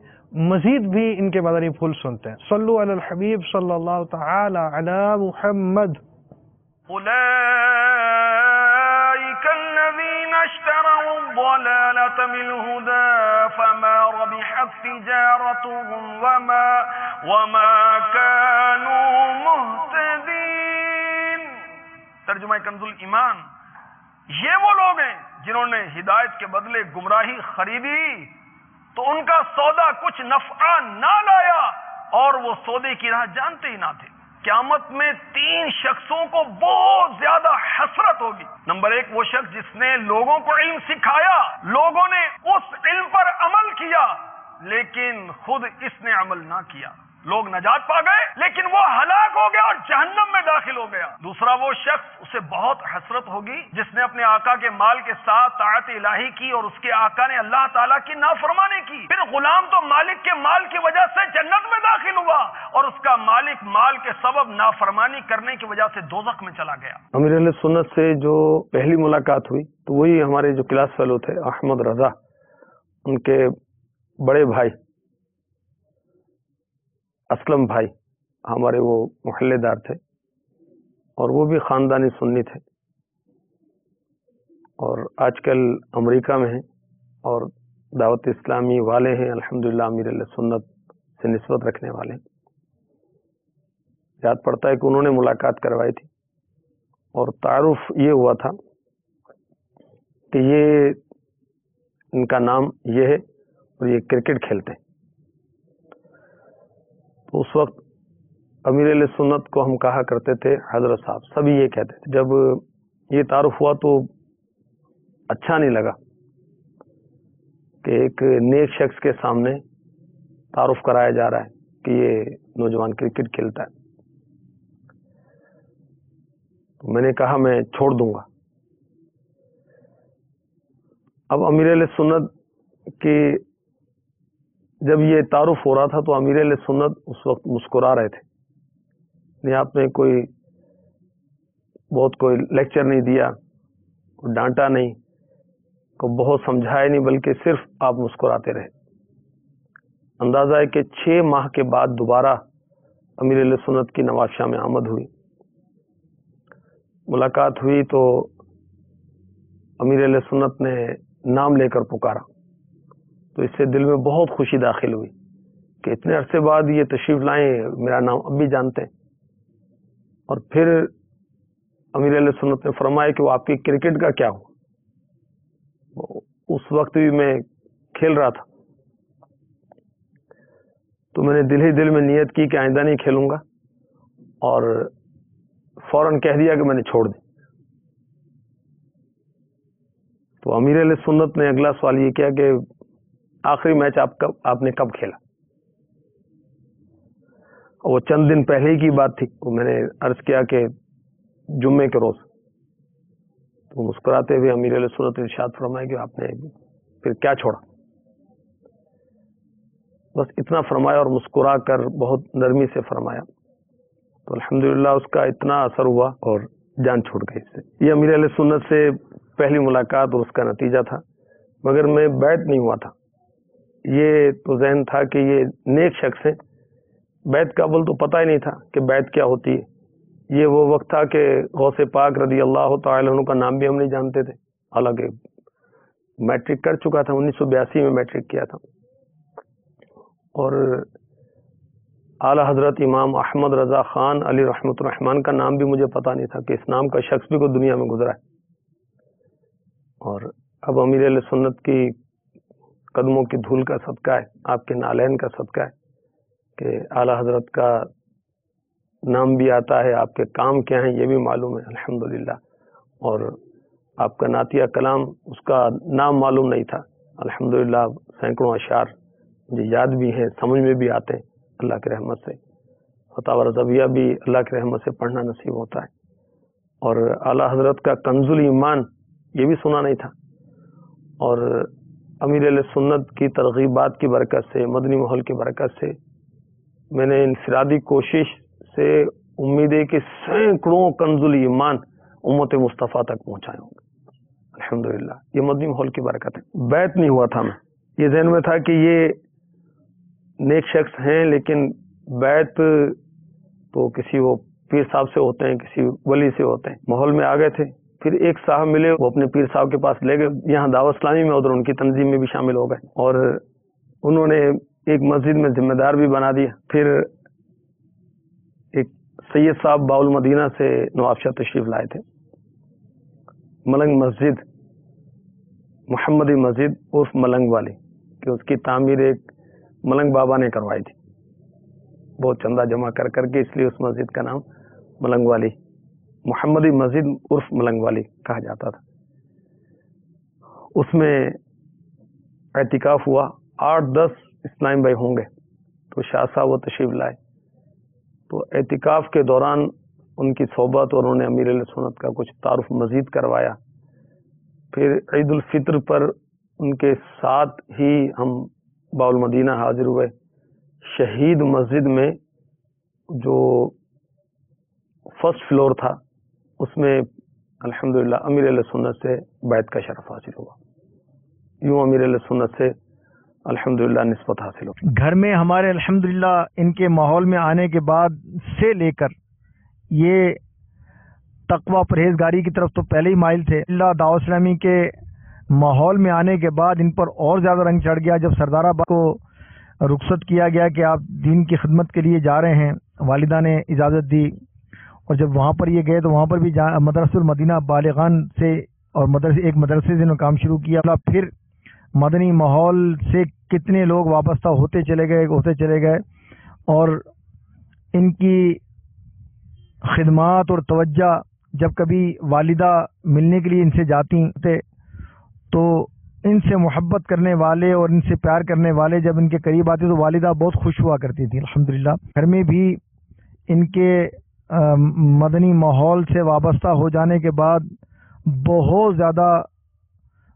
مزید بھی ان کے مدنی پھول سنتے ہیں. صلو علی الحبیب صلی اللہ تعالی علی محمد. اولئک الذین اشتروا الضلالة بالهدى فما ربحت تجارتهم وما كانوا مهتدین. ترجمہ کنز الایمان، یہ وہ لوگ ہیں جنہوں نے ہدایت کے بدلے گمراہی خریدی تو ان کا سودا کچھ نفع نہ لایا اور وہ سودے کی راہ جانتے ہی نہ تھے. قیامت میں 3 شخصوں کو بہت زیادہ حسرت ہوگی. نمبر 1 وہ شخص جس نے لوگوں کو علم سکھایا، لوگوں نے اس علم پر عمل کیا لیکن خود اس نے عمل نہ کیا. لوگ نجات پا گئے لیکن وہ ہلاک ہو گیا اور جہنم میں داخل ہو گیا. دوسرا وہ شخص، اسے بہت حسرت ہوگی جس نے اپنے آقا کے مال کے ساتھ طاعت الہی کی اور اس کے آقا نے اللہ تعالیٰ کی نافرمانی کی. پھر غلام تو مالک کے مال کی وجہ سے جنت میں داخل ہوا اور اس کا مالک مال کے سبب نافرمانی کرنے کی وجہ سے دوزخ میں چلا گیا. امیر اہل سنت سے جو پہلی ملاقات ہوئی تو وہی ہمارے جو کلاس فیلو تھے احمد رضا، ان کے بڑے بھائی اسلم بھائی ہمارے وہ محلے دار تھے اور وہ بھی خاندانی سنی تھے اور آج کل امریکہ میں ہیں اور دعوت اسلامی والے ہیں. الحمدللہ امیر اہل سنت سے نسبت رکھنے والے ہیں. یاد پڑتا ہے کہ انہوں نے ملاقات کروائی تھی اور تعارف یہ ہوا تھا کہ یہ ان کا نام یہ ہے اور یہ کرکٹ کھیلتے ہیں. تو اس وقت امیر اہل سنت کو ہم کہا کرتے تھے حضرت صاحب، سبھی یہ کہتے تھے. جب یہ تعارف ہوا تو اچھا نہیں لگا کہ ایک نیک شخص کے سامنے تعارف کرایا جا رہا ہے کہ یہ نوجوان کرکٹ کھیلتا ہے. تو میں نے کہا میں چھوڑ دوں گا. اب امیر اہل سنت کی جب یہ تعارف ہو رہا تھا تو امیر اہل سنت اس وقت مسکرا رہے تھے. نہیں آپ نے کوئی لیکچر نہیں دیا، ڈانٹا نہیں، کو بہت سمجھایا نہیں، بلکہ صرف آپ مسکراتے رہے. اندازہ ہے کہ 6 ماہ کے بعد دوبارہ امیر اہل سنت کی نواز شاہ میں آمد ہوئی، ملاقات ہوئی تو امیر اہل سنت نے نام لے کر پکارا تو اس سے دل میں بہت خوشی داخل ہوئی کہ اتنے عرصے بعد یہ تشریف لائیں، میرا نام اب بھی جانتے ہیں. اور پھر امیر اہل سنت نے فرمایا کہ وہ آپ کی کرکٹ کا کیا ہوا. اس وقت بھی میں کھیل رہا تھا تو میں نے دل ہی دل میں نیت کی کہ آئندہ نہیں کھیلوں گا اور فوراً کہہ دیا کہ میں نے چھوڑ دی. تو امیر اہل سنت نے اگلا سوال یہ کیا کہ آخری میچ آپ نے کب کھیلا. وہ چند دن پہلے ہی کی بات تھی. میں نے عرض کیا کہ جمعے کے روز. تو مسکراتے ہوئے امیر علیہ سنت ارشاد فرمایا کہ آپ نے پھر کیا چھوڑا. بس اتنا فرمایا اور مسکرا کر بہت نرمی سے فرمایا. تو الحمدللہ اس کا اتنا اثر ہوا اور جان چھوڑ گئی اس سے. یہ امیر علیہ سنت سے پہلی ملاقات اور اس کا نتیجہ تھا، مگر میں بیعت نہیں ہوا تھا. یہ تو ذہن تھا کہ یہ نیک شخص ہیں، بیعت کا اول تو پتہ ہی نہیں تھا کہ بیعت کیا ہوتی ہے. یہ وہ وقت تھا کہ غوث پاک رضی اللہ تعالی عنہ کا نام بھی ہم نہیں جانتے تھے، حالانکہ میٹرک کر چکا تھا، 1982 میں میٹرک کیا تھا. اور اعلی حضرت امام احمد رضا خان علی رحمۃ الرحمان کا نام بھی مجھے پتہ نہیں تھا کہ اس نام کا شخص بھی کوئی دنیا میں گزرا ہے. اور اب امیر اہل سنت کی قدموں کی دھول کا صدقہ ہے، آپ کے نالین کا صدقہ ہے کہ اعلی حضرت کا نام بھی آتا ہے، آپ کے کام کیا ہیں یہ بھی معلوم ہے الحمدللہ. اور آپ کا نعتیہ کلام اس کا نام معلوم نہیں تھا الحمدللہ. سینکڑوں اشعار مجھے یاد بھی ہیں، سمجھ میں بھی آتے ہیں اللہ کی رحمت سے. فتاوی رضویہ بھی اللہ کی رحمت سے پڑھنا نصیب ہوتا ہے. اور اعلیٰ حضرت کا کنز الایمان یہ بھی سنا نہیں تھا. اور امیر اہل سنت کی ترغیبات کی برکت سے، مدنی ماحول کی برکت سے میں نے انفرادی کوشش سے امید ہے کہ سینکڑوں کنز الایمان امت مصطفیٰ تک پہنچائے ہوں گے الحمدللہ. یہ مدنی ماحول کی برکت ہے. بیعت نہیں ہوا تھا، میں یہ ذہن میں تھا کہ یہ نیک شخص ہیں، لیکن بیعت تو کسی وہ پیر صاحب سے ہوتے ہیں، کسی ولی سے ہوتے ہیں. ماحول میں آ گئے تھے، پھر ایک صاحب ملے، وہ اپنے پیر صاحب کے پاس لے گئے، یہاں دعوت اسلامی میں ادھر ان کی تنظیم میں بھی شامل ہو گئے اور انہوں نے ایک مسجد میں ذمہ دار بھی بنا دیا. پھر ایک سید صاحب باول مدینہ سے نوابشاہ تشریف لائے تھے. ملنگ مسجد، محمدی مسجد عرف ملنگ والی، کہ اس کی تعمیر ایک ملنگ بابا نے کروائی تھی بہت چندہ جمع کر کر کے، اس لیے اس مسجد کا نام ملنگ والی، محمدی مسجد عرف ملنگ والی کہا جاتا تھا. اس میں اعتکاف ہوا، 8-10 اسلام بھائی ہوں گے. تو شاہ صاحب وہ تشریف لائے، تو اعتکاف کے دوران ان کی صحبت اور انہوں نے امیر اہل سنت کا کچھ تعارف مزید کروایا. پھر عید الفطر پر ان کے ساتھ ہی ہم باول مدینہ حاضر ہوئے. شہید مسجد میں جو فرسٹ فلور تھا اس میں الحمدللہ امیر اہل سنت سے بیعت کا شرف حاصل ہوا. یوں امیر اہل سنت سے الحمدللہ نسبت حاصل ہو. گھر میں ہمارے الحمدللہ ان کے ماحول میں آنے کے بعد سے لے کر یہ تقوی پرہیزگاری کی طرف تو پہلے ہی مائل تھے. اللہ دعوت اسلامی کے ماحول میں آنے کے بعد ان پر اور زیادہ رنگ چڑھ گیا. جب سردار آباد کو رخصت کیا گیا کہ آپ دین کی خدمت کے لیے جا رہے ہیں، والدہ نے اجازت دی، اور جب وہاں پر یہ گئے تو وہاں پر بھی مدرسہ المدینہ بالغان سے اور ایک مدرسے سے کام شروع کیا. پھر مدنی ماحول سے کتنے لوگ وابستہ ہوتے چلے گئے اور ان کی خدمات اور توجہ جب کبھی والدہ ملنے کے لیے ان سے جاتی تھے تو ان سے محبت کرنے والے اور ان سے پیار کرنے والے جب ان کے قریب آتے تو والدہ بہت خوش ہوا کرتی تھی الحمدللہ. گھر میں بھی ان کے مدنی ماحول سے وابستہ ہو جانے کے بعد بہت زیادہ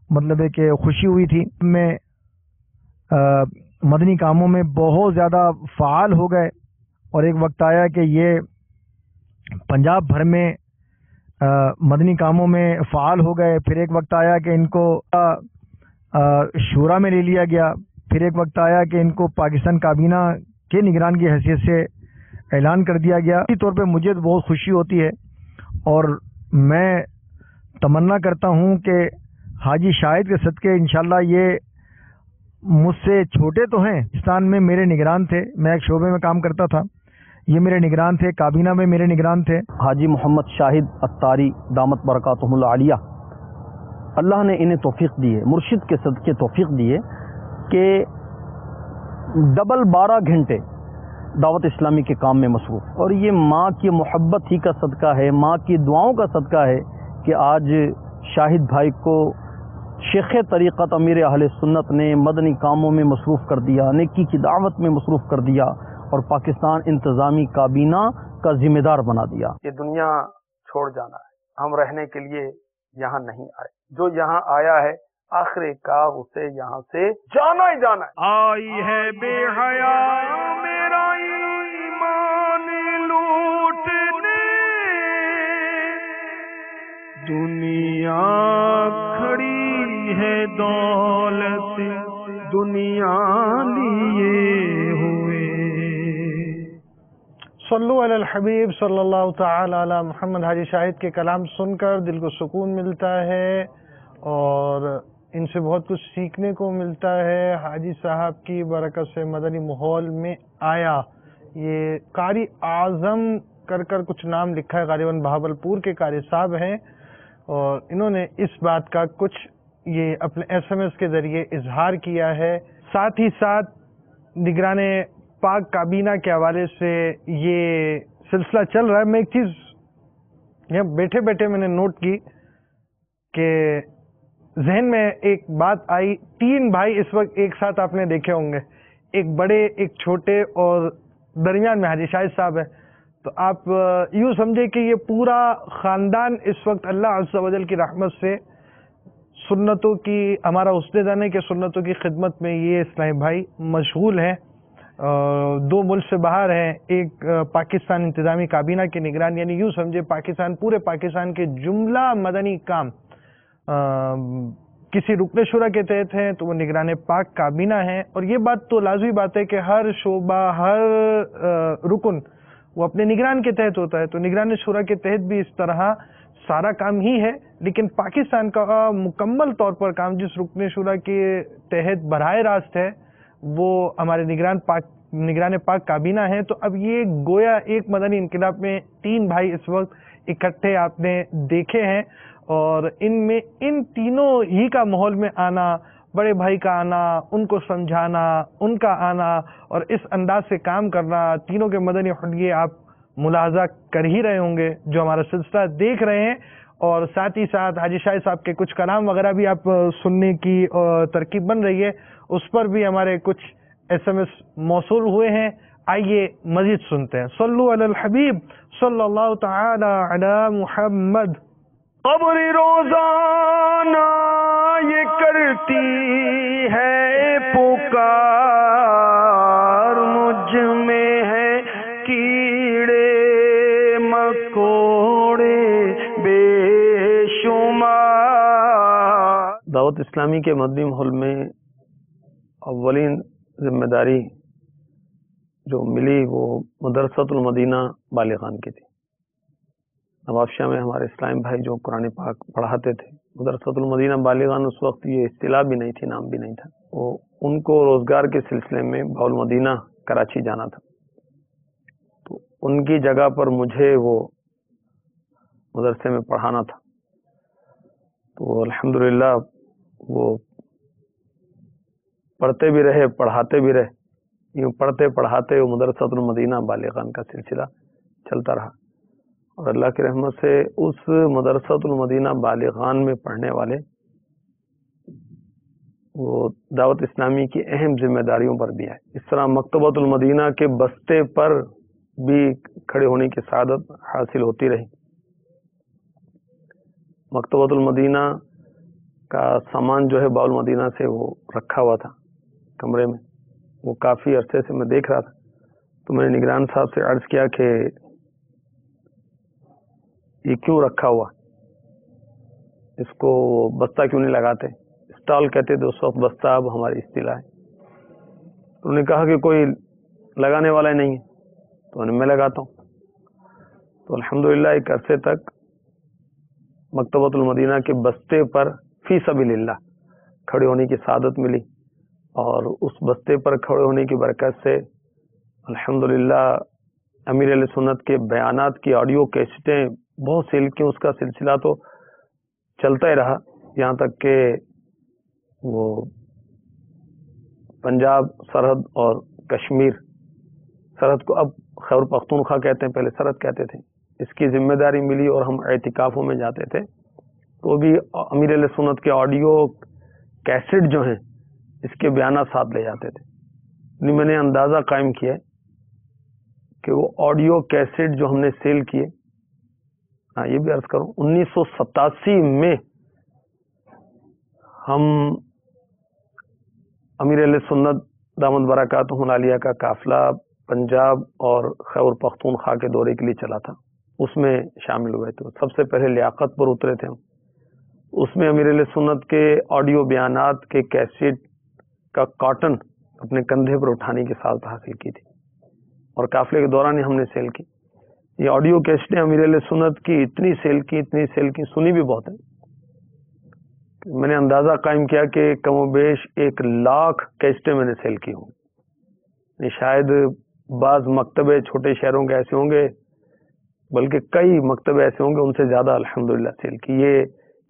مطلب ہے کہ خوشی ہوئی تھی. میں مدنی کاموں میں بہت زیادہ فعال ہو گئے اور ایک وقت آیا کہ یہ پنجاب بھر میں مدنی کاموں میں فعال ہو گئے. پھر ایک وقت آیا کہ ان کو شورا میں لے لیا گیا. پھر ایک وقت آیا کہ ان کو پاکستان کابینہ کے نگران کی حیثیت سے اعلان کر دیا گیا. اسی طور پہ مجھے بہت خوشی ہوتی ہے اور میں تمنا کرتا ہوں کہ حاجی شاہد کے صدقے انشاءاللہ یہ مجھ سے چھوٹے تو ہیں، پاکستان میں میرے نگران تھے، میں ایک شعبے میں کام کرتا تھا، یہ میرے نگران تھے، کابینہ میں میرے نگران تھے. حاجی محمد شاہد اتاری دامت برکاتہم العالیہ، اللہ نے انہیں توفیق دی ہے، مرشد کے صدقے توفیق دی ہے کہ ڈبل 12 گھنٹے دعوت اسلامی کے کام میں مصروف. اور یہ ماں کی محبت ہی کا صدقہ ہے، ماں کی دعاؤں کا صدقہ ہے کہ آج شاہد بھائی کو شیخ طریقت امیر اہل سنت نے مدنی کاموں میں مصروف کر دیا، نیکی کی دعوت میں مصروف کر دیا اور پاکستان انتظامی کابینہ کا ذمہ دار بنا دیا. یہ دنیا چھوڑ جانا ہے، ہم رہنے کے لیے یہاں نہیں آئے. جو یہاں آیا ہے آخر کار اسے یہاں سے جانا ہی جانا ہے. آئی ہے بے حیا میرا ایمان لوٹنے، دنیا کھڑی ہے دولت دنیا لیے ہوئے. صلو علی الحبیب صلی اللہ تعالی علی محمد. حاجی شاہد کے کلام سن کر دل کو سکون ملتا ہے اور ان سے بہت کچھ سیکھنے کو ملتا ہے. حاجی صاحب کی برکت سے مدنی ماحول میں آیا یہ قاری اعظم کر کچھ نام لکھا ہے، غالباً بہاولپور کے قاری صاحب ہیں، اور انہوں نے اس بات کا کچھ یہ اپنے ایس ایم ایس کے ذریعے اظہار کیا ہے. ساتھ ہی ساتھ نگران پاک کابینہ کے حوالے سے یہ سلسلہ چل رہا ہے. میں ایک چیز یہاں بیٹھے بیٹھے میں نے نوٹ کی کہ ذہن میں ایک بات آئی. 3 بھائی اس وقت ایک ساتھ آپ نے دیکھے ہوں گے، ایک بڑے، ایک چھوٹے، اور درمیان میں حاجی شاہد صاحب ہے. تو آپ یوں سمجھے کہ یہ پورا خاندان اس وقت اللہ عز و جل کی رحمت سے سنتوں کی، ہمارا حسن زن ہے کہ سنتوں کی خدمت میں یہ اسلامی بھائی مشغول ہیں. 2 ملک سے باہر ہیں، ایک پاکستان انتظامی کابینہ کی نگران، یعنی یوں سمجھے پاکستان، پورے پاکستان کے جملہ مدنی کام کسی رکن شورا کے تحت ہیں تو وہ نگران پاک کابینہ ہیں. اور یہ بات تو لازمی بات ہے کہ ہر شعبہ، ہر رکن وہ اپنے نگران کے تحت ہوتا ہے، تو نگران شورا کے تحت بھی اس طرح سارا کام ہی ہے. لیکن پاکستان کا مکمل طور پر کام جس رکن شورا کے تحت براہ راست ہے وہ ہمارے نگران پاک کابینہ ہیں. تو اب یہ گویا ایک مدنی انقلاب میں 3 بھائی اس وقت اکٹھے آپ نے دیکھے ہیں، اور ان میں ان تینوں ہی کا ماحول میں آنا، بڑے بھائی کا آنا، ان کو سمجھانا، ان کا آنا، اور اس انداز سے کام کرنا، تینوں کے مدنی حلیے آپ ملاحظہ کر ہی رہے ہوں گے جو ہمارا سلسلہ دیکھ رہے ہیں. اور ساتھ ہی ساتھ حاجی شاہد صاحب کے کچھ کلام وغیرہ بھی آپ سننے کی ترکیب بن رہی ہے، اس پر بھی ہمارے کچھ ایس ایم ایس موصول ہوئے ہیں. آئیے مزید سنتے ہیں. صلو علی الحبیب صلی اللہ تعالی علی محمد. قبر روزانہ یہ کرتی ہے پکار، مجھ میں ہے کیڑے مکوڑے بے شمار. دعوت اسلامی کے مدنی ماحول میں اولین ذمہ داری جو ملی وہ مدرسۃ المدینہ بالغان کی تھی. نواب شاہ میں ہمارے اسلام بھائی جو قرآن پاک پڑھاتے تھے، مدرسۃ المدینہ بالغان اس وقت یہ اصطلاح بھی نہیں تھی، نام بھی نہیں تھا. وہ ان کو روزگار کے سلسلے میں باالمدینہ کراچی جانا تھا، تو ان کی جگہ پر مجھے وہ مدرسے میں پڑھانا تھا. تو الحمدللہ وہ پڑھتے بھی رہے، پڑھاتے بھی رہے. یوں پڑھتے پڑھاتے وہ مدرسۃ المدینہ بالغان کا سلسلہ چلتا رہا، اور اللہ کی رحمت سے اس مدرسۃ المدینہ بالغان میں پڑھنے والے وہ دعوت اسلامی کی اہم ذمہ داریوں پر بھی آئے. اس طرح مکتبۃ المدینہ کے بستے پر بھی کھڑے ہونے کی سعادت حاصل ہوتی رہی. مکتبۃ المدینہ کا سامان جو ہے باالمدینہ سے وہ رکھا ہوا تھا کمرے میں، وہ کافی عرصے سے میں دیکھ رہا تھا. تو میں نے نگران صاحب سے عرض کیا کہ یہ کیوں رکھا ہوا، اس کو بستہ کیوں نہیں لگاتے؟ اسٹال کہتے تھے اس وقت، بستہ اب ہماری اصطلاح ہے. انہوں نے کہا کہ کوئی لگانے والا ہی نہیں ہے، تو میں لگاتا ہوں. تو الحمدللہ ایک عرصے تک مکتبۃ المدینہ کے بستے پر فی سبیل اللہ کھڑے ہونے کی سعادت ملی، اور اس بستے پر کھڑے ہونے کی برکت سے الحمدللہ امیر اہل سنت کے بیانات کی آڈیو کیسٹیں بہت سیل کی. اس کا سلسلہ تو چلتا ہی رہا، یہاں تک کہ وہ پنجاب سرحد اور کشمیر سرحد کو اب خیبر پختونخوا کہتے ہیں، پہلے سرحد کہتے تھے، اس کی ذمہ داری ملی. اور ہم اعتکافوں میں جاتے تھے تو بھی امیر اہل سنت کے آڈیو کیسٹ جو ہیں اس کے بیانات ساتھ لے جاتے تھے. میں نے اندازہ قائم کیا کہ وہ آڈیو کیسٹ جو ہم نے سیل کیے، یہ بھی عرض کروں 1987 میں ہم امیر اہل سنت دامت برکاتہم العالیہ کا قافلہ پنجاب اور خیبر پختونخوا کے دورے کے لیے چلا تھا، اس میں شامل ہوئے تھے. سب سے پہلے لیاقت پر اترے تھے ہم. اس میں امیر اہل سنت کے آڈیو بیانات کے کیسٹ کا کاٹن اپنے کندھے پر اٹھانے کی سعادت حاصل کی تھی، اور قافلے کے دوران ہی ہم نے سیل کی. یہ آڈیو کیسٹیں امیر اہل سنت کی اتنی سیل کی سنی بھی بہت ہے. میں نے اندازہ قائم کیا کہ کم و بیش 1 لاکھ کیسٹیں میں نے سیل کی ہوں. شاید بعض مکتبے چھوٹے شہروں کے ایسے ہوں گے، بلکہ کئی مکتبے ایسے ہوں گے ان سے زیادہ الحمدللہ سیل کی. یہ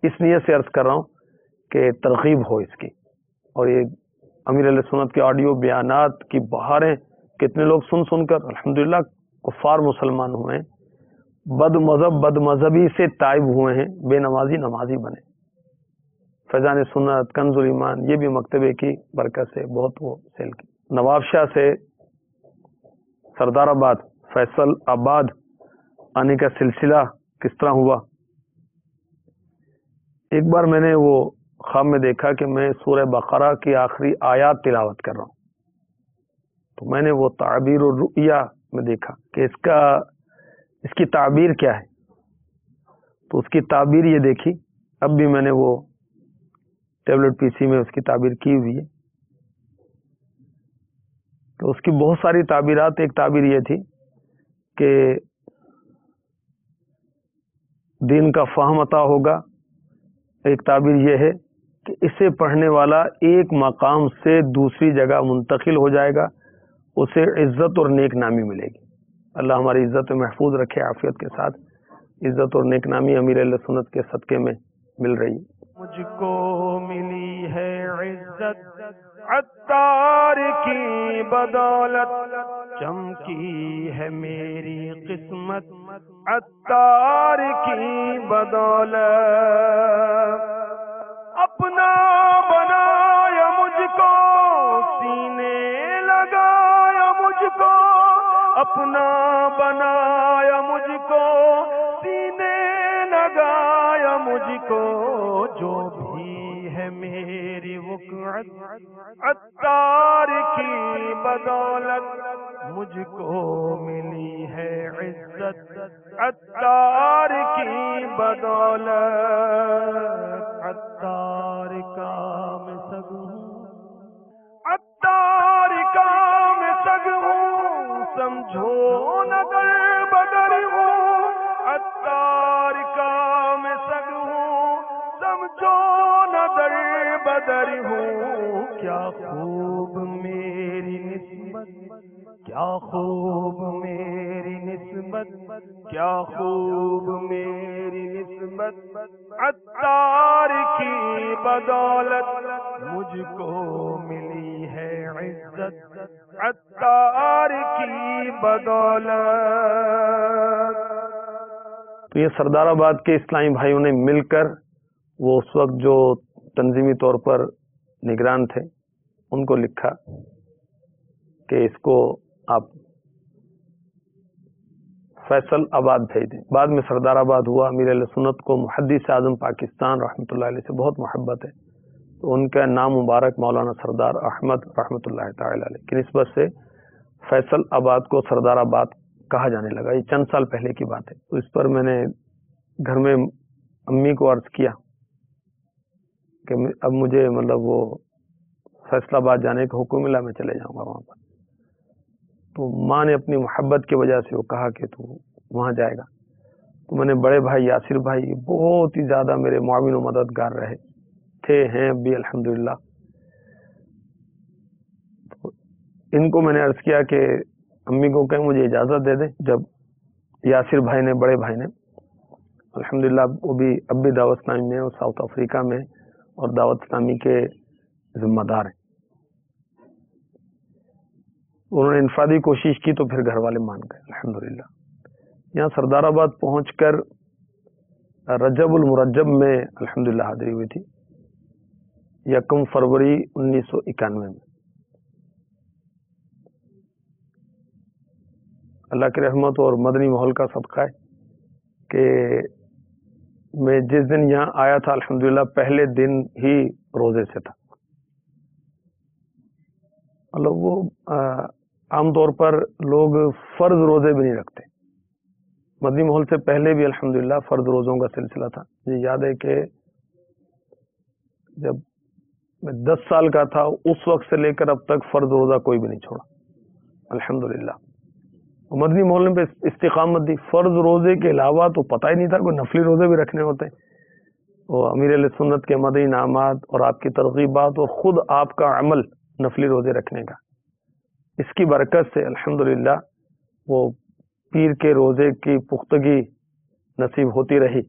اس نیت سے عرض کر رہا ہوں کہ ترغیب ہو اس کی. اور یہ امیر علیہ سنت کے آڈیو بیانات کی بہاریں کتنے لوگ سن سن کر الحمدللہ کفار مسلمان ہوئے ہیں، بد مذہبی سے تائب ہوئے ہیں، بے نمازی نمازی بنے. فیضان سنت، کنز الایمان، یہ بھی مکتبے کی برکت سے بہت وہ سیل کی. نواب شاہ سے سردار آباد، فیصل آباد آنے کا سلسلہ کس طرح ہوا؟ ایک بار میں نے وہ خواب میں دیکھا کہ میں سورہ بقرہ کی آخری آیات تلاوت کر رہا ہوں، تو میں نے وہ تعبیر الرؤیا میں دیکھا کہ اس کی تعبیر کیا ہے. تو اس کی تعبیر یہ دیکھی، اب بھی میں نے وہ ٹیبلٹ پی سی میں اس کی تعبیر کی ہوئی ہے. تو اس کی بہت ساری تعبیرات. ایک تعبیر یہ تھی کہ دین کا فہم عطا ہوگا. ایک تعبیر یہ ہے کہ اسے پڑھنے والا ایک مقام سے دوسری جگہ منتقل ہو جائے گا، اسے عزت اور نیک نامی ملے گی. اللہ ہماری عزت محفوظ رکھے عافیت کے ساتھ. عزت اور نیک نامی امیر اہل سنت کے صدقے میں مل رہی ہے. مجھ کو ملی ہے عزت عطار کی بدولت، چمکی ہے میری قسمت عطار کی بدولت. اپنا بنایا مجھ کو، سینے لگایا مجھ کو، اپنا بنایا مجھ کو، سینے لگایا مجھ کو. جو بھی ہے میری وقعت عطار کی بدولت، مجھ کو ملی ہے عزت عطار کی بدولت. عطار کا میں سگ ہوں، عطار کا میں سگ ہوں، سمجھو نہ در بدر ہوں. عطار کا میں سگ ہوں، سمجھو نہ در بدر ہوں. کیا خوب میری نسبت، کیا خوب میری نسبت، کیا خوب میری نسبت عطار کی بدولت. مجھ کو ملی ہے عزت عطار کی بدولت. تو یہ سردار آباد کے اسلامی بھائیوں نے مل کر وہ اس وقت جو تنظیمی طور پر نگران تھے ان کو لکھا کہ اس کو آپ فیصل آباد بھیج دیں. بعد میں سردار آباد ہوا. امیر اہل سنت کو محدث اعظم پاکستان رحمۃ اللہ علیہ سے بہت محبت ہے، تو ان کا نام مبارک مولانا سردار احمد رحمۃ اللہ تعالی علیہ کی نسبت سے فیصل آباد کو سردار آباد کہا جانے لگا. یہ چند سال پہلے کی بات ہے. تو اس پر میں نے گھر میں امی کو عرض کیا کہ اب مجھے مطلب وہ فیصل آباد جانے کا حکم ملا، میں چلے جاؤں گا وہاں پر. تو ماں نے اپنی محبت کی وجہ سے وہ کہا کہ تو وہاں جائے گا. تو میں نے بڑے بھائی یاسر بھائی بہت ہی زیادہ میرے معاون و مددگار رہے تھے، ہیں اب بھی الحمدللہ. تو ان کو میں نے عرض کیا کہ امی کو کہیں مجھے اجازت دے دیں. جب یاسر بھائی نے، بڑے بھائی نے، الحمدللہ وہ بھی اب بھی دعوت اسلامی میں اور ساؤتھ افریقہ میں اور دعوت اسلامی کے ذمہ دار ہیں، انہوں نے انفرادی کوشش کی تو پھر گھر والے مان گئے الحمدللہ. یہاں سردار آباد پہنچ کر رجب المرجب میں الحمدللہ حاضری ہوئی تھی، 1 فروری 1991 میں. اللہ کی رحمت اور مدنی ماحول کا صدقہ ہے کہ میں جس دن یہاں آیا تھا الحمدللہ پہلے دن ہی روزے سے تھا. مطلب وہ عام طور پر لوگ فرض روزے بھی نہیں رکھتے. مدنی ماحول سے پہلے بھی الحمدللہ فرض روزوں کا سلسلہ تھا. مجھے یاد ہے کہ جب میں 10 سال کا تھا اس وقت سے لے کر اب تک فرض روزہ کوئی بھی نہیں چھوڑا الحمدللہ. مدنی ماحول میں استقامت دی. فرض روزے کے علاوہ تو پتہ ہی نہیں تھا کوئی نفلی روزے بھی رکھنے ہوتے ہیں. وہ امیر علیہ سنت کے مدنی انعامات اور آپ کی ترغیبات اور خود آپ کا عمل نفلی روزے رکھنے کا اس کی برکت سے الحمدللہ وہ پیر کے روزے کی پختگی نصیب ہوتی رہی،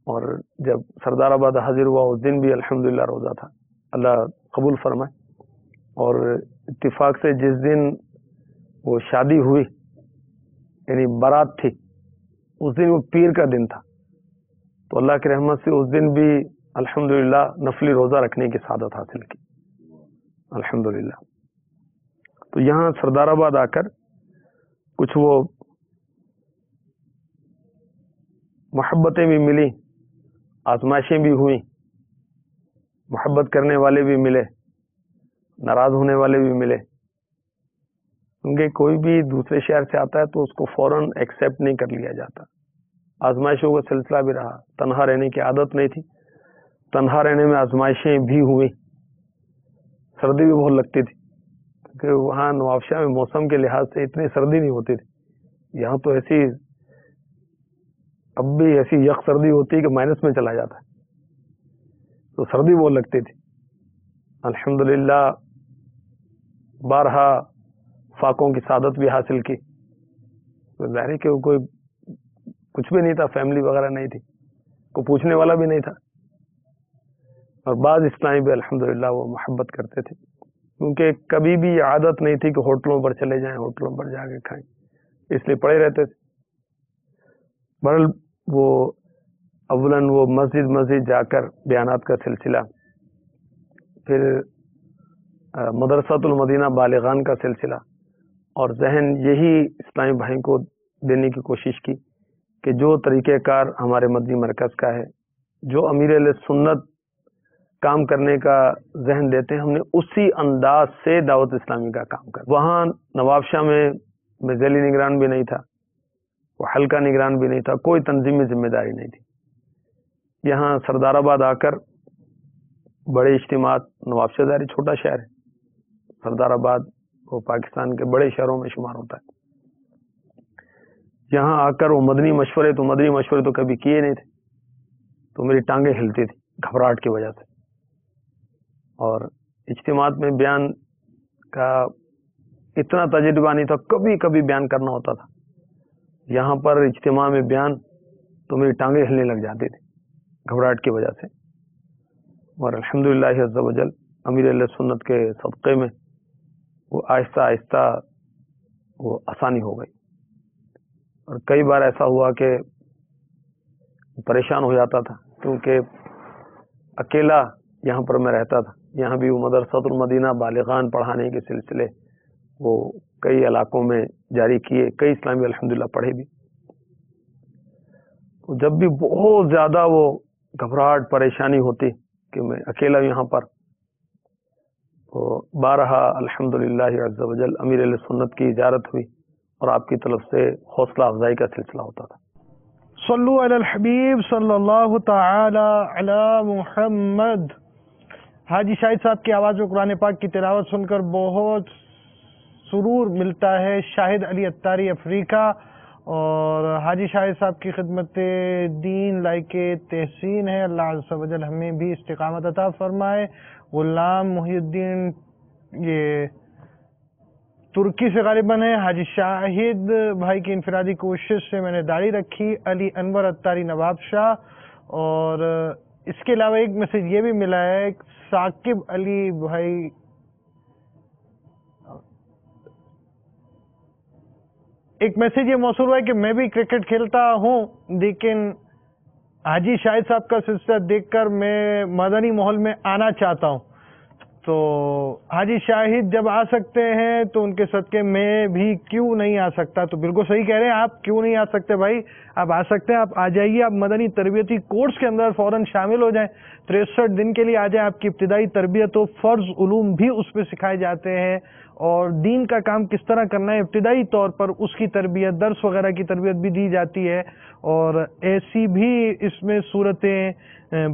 اور جب سردار آباد حاضر ہوا اس دن بھی الحمدللہ روزہ تھا، اللہ قبول فرمائے۔ اور اتفاق سے جس دن وہ شادی ہوئی یعنی بارات تھی، اس دن وہ پیر کا دن تھا، تو اللہ کی رحمت سے اس دن بھی الحمدللہ نفلی روزہ رکھنے کی سعادت حاصل کی الحمدللہ۔ تو یہاں سردار آباد آ کر کچھ وہ محبتیں بھی ملی، آزمائشیں بھی ہوئیں، محبت کرنے والے بھی ملے، ناراض ہونے والے بھی ملے، کیونکہ کوئی بھی دوسرے شہر سے آتا ہے تو اس کو فوراً ایکسیپٹ نہیں کر لیا جاتا۔ آزمائشوں کا سلسلہ بھی رہا، تنہا رہنے کی عادت نہیں تھی، تنہا رہنے میں آزمائشیں بھی ہوئی، سردی بھی بہت لگتی تھی کیونکہ وہاں نوابشاہ میں موسم کے لحاظ سے اتنی سردی نہیں ہوتی تھی، یہاں تو ایسی اب بھی ایسی یخ سردی ہوتی ہے کہ مائنس میں چلا جاتا ہے، تو سردی بہت لگتی تھی۔ الحمدللہ بارہا فاقوں کی سعادت بھی حاصل کی، تو ظاہر ہے کہ کوئی کچھ بھی نہیں تھا، فیملی وغیرہ نہیں تھی، کوئی پوچھنے والا بھی نہیں تھا، اور بعض اسلامی بھی الحمدللہ وہ محبت کرتے تھے، کیونکہ کبھی بھی یہ عادت نہیں تھی کہ ہوٹلوں پر چلے جائیں، ہوٹلوں پر جا کے کھائیں، اس لیے پڑے رہتے تھے۔ بہرحال وہ اولاً وہ مسجد جا کر بیانات کا سلسلہ، پھر مدرسۃ المدینہ بالغان کا سلسلہ، اور ذہن یہی اسلامی بھائی کو دینے کی کوشش کی کہ جو طریقہ کار ہمارے مدنی مرکز کا ہے، جو امیر علیہ سنت کام کرنے کا ذہن دیتے ہیں، ہم نے اسی انداز سے دعوت اسلامی کا کام کر۔ وہاں نوابشاہ میں ذیلی نگران بھی نہیں تھا، وہ حلقہ نگران بھی نہیں تھا، کوئی تنظیمی ذمہ داری نہیں تھی۔ یہاں سردار آباد آ کر بڑے اجتماعات، نوابشاہ ظاہر چھوٹا شہر ہے، سردار آباد وہ پاکستان کے بڑے شہروں میں شمار ہوتا ہے، یہاں آ کر وہ مدنی مشورے تو کبھی کیے نہیں تھے، تو میری ٹانگیں ہلتی تھی گھبراہٹ کی وجہ سے، اور اجتماعات میں بیان کا اتنا تجربہ نہیں تھا، کبھی کبھی بیان کرنا ہوتا تھا، یہاں پر اجتماع میں بیان تو میری ٹانگیں ہلنے لگ جاتی تھی گھبراہٹ کی وجہ سے، اور الحمدللہ عز و جل امیر علیہ سنت کے صدقے میں وہ آہستہ آہستہ وہ آسانی ہو گئی، اور کئی بار ایسا ہوا کہ پریشان ہو جاتا تھا کیونکہ اکیلا یہاں پر میں رہتا تھا۔ یہاں بھی وہ مدرسۃ المدینہ بالغان پڑھانے کے سلسلے وہ کئی علاقوں میں جاری کیے، کئی اسلامی الحمدللہ پڑھے بھی۔ تو جب بھی بہت زیادہ وہ گھبراہٹ پریشانی ہوتی کہ میں اکیلا یہاں پر، تو بارہا الحمدللہ عز و جل امیر علیہ سنت کی اجازت ہوئی اور آپ کی طرف سے حوصلہ افزائی کا سلسلہ ہوتا تھا۔ صلو علی الحبیب صلی اللہ تعالی علی محمد۔ حاجی شاہد صاحب کی آواز میں قرآن پاک کی تلاوت سن کر بہت سرور ملتا ہے۔ شاہد علی اتاری افریقہ، اور حاجی شاہد صاحب کی خدمت دین لائق تحسین ہے، اللہ عز و جل ہمیں بھی استقامت عطا فرمائے۔ غلام محی الدین یہ ترکی سے غالباً ہے، حاجی شاہد بھائی کی انفرادی کوشش سے میں نے داڑھی رکھی، علی انور اتاری نواب شاہ۔ اور اس کے علاوہ ایک میسج یہ بھی ملا ہے، ثاقب علی بھائی ایک میسج یہ موصول ہوا ہے کہ میں بھی کرکٹ کھیلتا ہوں، لیکن حاجی شاہد صاحب کا سلسلہ دیکھ کر میں مدنی ماحول میں آنا چاہتا ہوں، تو حاجی شاہد جب آ سکتے ہیں تو ان کے صدقے میں بھی کیوں نہیں آ سکتا؟ تو بالکل صحیح کہہ رہے ہیں آپ، کیوں نہیں آ سکتے بھائی، آپ آ سکتے ہیں، آپ آ جائیے، آپ مدنی تربیتی کورس کے اندر فوراً شامل ہو جائیں، 63 دن کے لیے آ جائیں، آپ کی ابتدائی تربیت و فرض علوم بھی اس پہ سکھائے جاتے ہیں، اور دین کا کام کس طرح کرنا ہے ابتدائی طور پر اس کی تربیت، درس وغیرہ کی تربیت بھی دی جاتی ہے، اور ایسی بھی اس میں صورتیں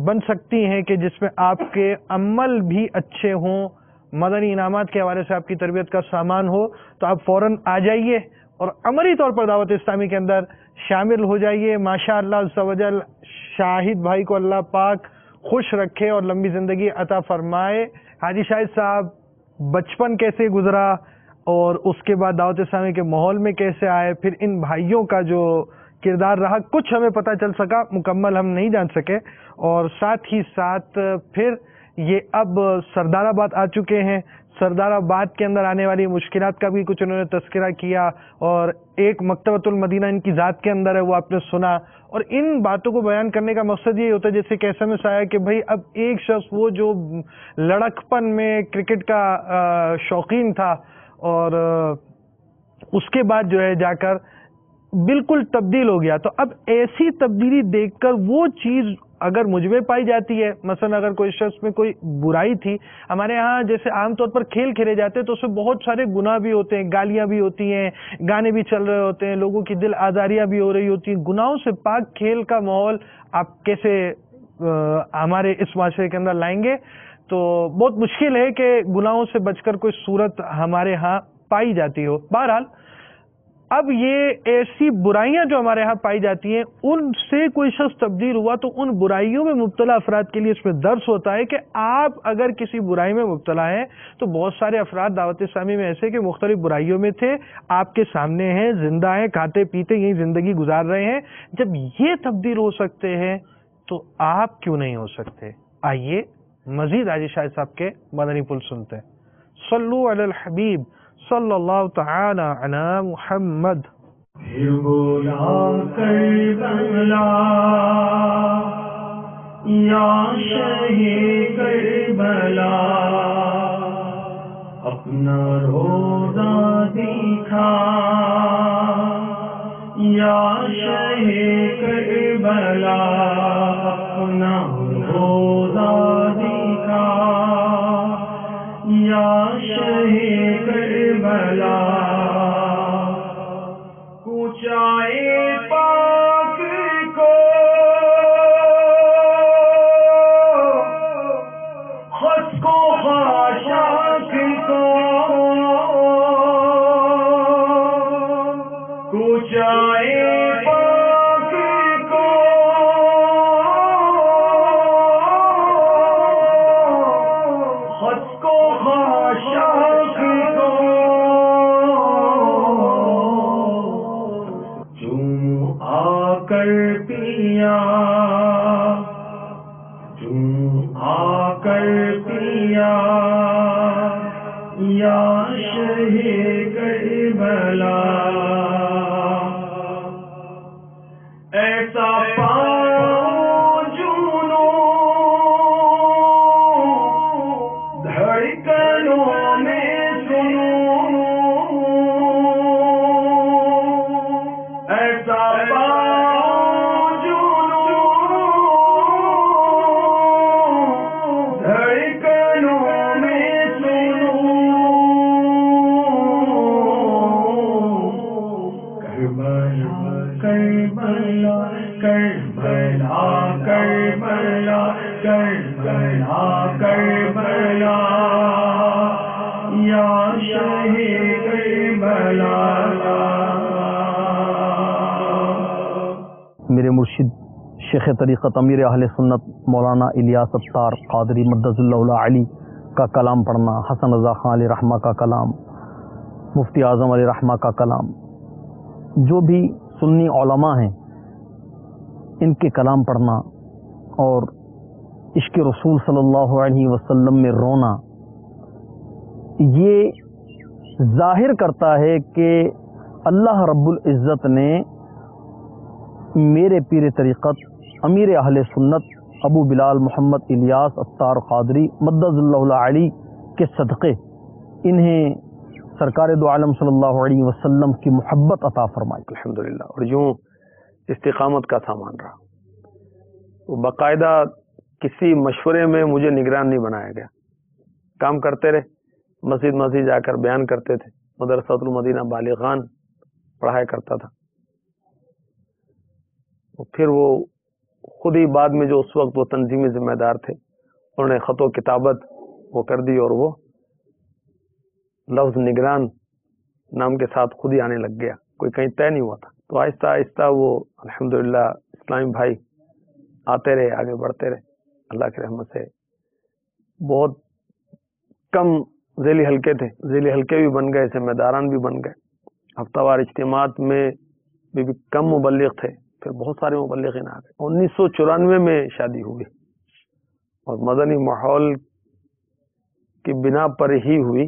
بن سکتی ہیں کہ جس میں آپ کے عمل بھی اچھے ہوں، مدنی انعامات کے حوالے سے آپ کی تربیت کا سامان ہو، تو آپ فوراً آ جائیے اور عملی طور پر دعوت اسلامی کے اندر شامل ہو جائیے۔ ماشاء اللہ عز و جل شاہد بھائی کو اللہ پاک خوش رکھے اور لمبی زندگی عطا فرمائے۔ حاجی شاہد صاحب بچپن کیسے گزرا اور اس کے بعد دعوت اسلامی کے ماحول میں کیسے آئے، پھر ان بھائیوں کا جو کردار رہا، کچھ ہمیں پتہ چل سکا، مکمل ہم نہیں جان سکے. اور ساتھ ہی ساتھ پھر یہ اب سردار آباد آ چکے ہیں، سردار آباد کے اندر آنے والی مشکلات کا بھی کچھ انہوں نے تذکرہ کیا، اور ایک مکتبۃ المدینہ ان کی ذات کے اندر ہے، وہ آپ نے سنا. اور ان باتوں کو بیان کرنے کا مقصد یہ ہوتا ہے جیسے کہ ایسا میں آیا کہ بھائی اب ایک شخص وہ جو لڑکپن میں کرکٹ کا شوقین تھا اور اس کے بعد جو ہے جا کر بالکل تبدیل ہو گیا، تو اب ایسی تبدیلی دیکھ کر وہ چیز اگر مجھ میں پائی جاتی ہے، مثلا اگر کوئی شخص میں کوئی برائی تھی، ہمارے ہاں جیسے عام طور پر کھیل کھیلے جاتے ہیں تو اس میں بہت سارے گناہ بھی ہوتے ہیں، گالیاں بھی ہوتی ہیں، گانے بھی چل رہے ہوتے ہیں، لوگوں کی دل آزاریاں بھی ہو رہی ہوتی ہیں. گناہوں سے پاک کھیل کا ماحول آپ کیسے ہمارے اس معاشرے کے اندر لائیں گے؟ تو بہت مشکل ہے کہ گناہوں سے بچ کر کوئی صورت ہمارے ہاں پائی جاتی ہو. بہرحال اب یہ ایسی برائیاں جو ہمارے ہاں پائی جاتی ہیں، ان سے کوئی شخص تبدیل ہوا تو ان برائیوں میں مبتلا افراد کے لیے اس میں درس ہوتا ہے کہ آپ اگر کسی برائی میں مبتلا ہیں تو بہت سارے افراد دعوت اسلامی میں ایسے کہ مختلف برائیوں میں تھے، آپ کے سامنے ہیں، زندہ ہیں، کھاتے پیتے یہی زندگی گزار رہے ہیں. جب یہ تبدیل ہو سکتے ہیں تو آپ کیوں نہیں ہو سکتے؟ آئیے مزید حاجی شاہد صاحب کے مدنی پھول سنتے ہیں. صلو علی الحبیب صلی اللہ تعالی علی محمد. پھر بولا کربلا یا شہید کربلا، اپنا روزہ دکھا یا شہید کربلا، اپنا روزہ دکھا یا شہید کربلا. کوچائے پاک کو خس کو خاشاک کو، کوچائے پاک کو خس کو خاشاک کو، چوم آ کر پیا، چوم آ کر پیا یا شہید کربلا. ایسا پاؤں جنوں دھڑکنوں میں سنوں، ایسا پاؤں جنوں دھڑکنوں میں سنوں. کربلا کربلا کربلا کربلا کربلا یا شہید کربلا. میرے مرشد شیخ طریقت امیر اہل سنت مولانا الیاس اتار قادری مدظ اللہ علی کا کلام پڑھنا، حسن رضا خان علیہ رحمہ کا کلام، مفتی اعظم علیہ رحمہ کا کلام، جو بھی سنی علماء ہیں ان کے کلام پڑھنا اور عشق رسول صلی اللہ علیہ وسلم میں رونا، یہ ظاہر کرتا ہے کہ اللہ رب العزت نے میرے پیر طریقت امیر اہل سنت ابو بلال محمد الیاس اتار قادری مدظ اللہ علی کے صدقے انہیں سرکار دو عالم صلی اللہ علیہ وسلم کی محبت عطا فرمائی. الحمدللہ. اور یوں استقامت کا سامان رہا. وہ باقاعدہ کسی مشورے میں مجھے نگران نہیں بنایا گیا، کام کرتے رہے، مسجد جا کر بیان کرتے تھے، مدرسۃ المدینہ بالغان پڑھایا کرتا تھا. پھر وہ خود ہی بعد میں جو اس وقت وہ تنظیمی ذمہ دار تھے انہوں نے خط و کتابت وہ کر دی اور وہ لفظ نگران نام کے ساتھ خود ہی آنے لگ گیا، کوئی کہیں طے نہیں ہوا تھا. تو آہستہ آہستہ وہ الحمدللہ اسلامی بھائی آتے رہے، آگے بڑھتے رہے. اللہ کی رحمت سے بہت کم ذیلی حلقے تھے، ذیلی حلقے بھی بن گئے، ذمہ داران بھی بن گئے، ہفتہ وار اجتماعات میں بھی کم مبلغ تھے، پھر بہت سارے مبلغین آ گئے۔ 1994 میں شادی ہوئی اور مدنی ماحول کی بنا پر ہی ہوئی،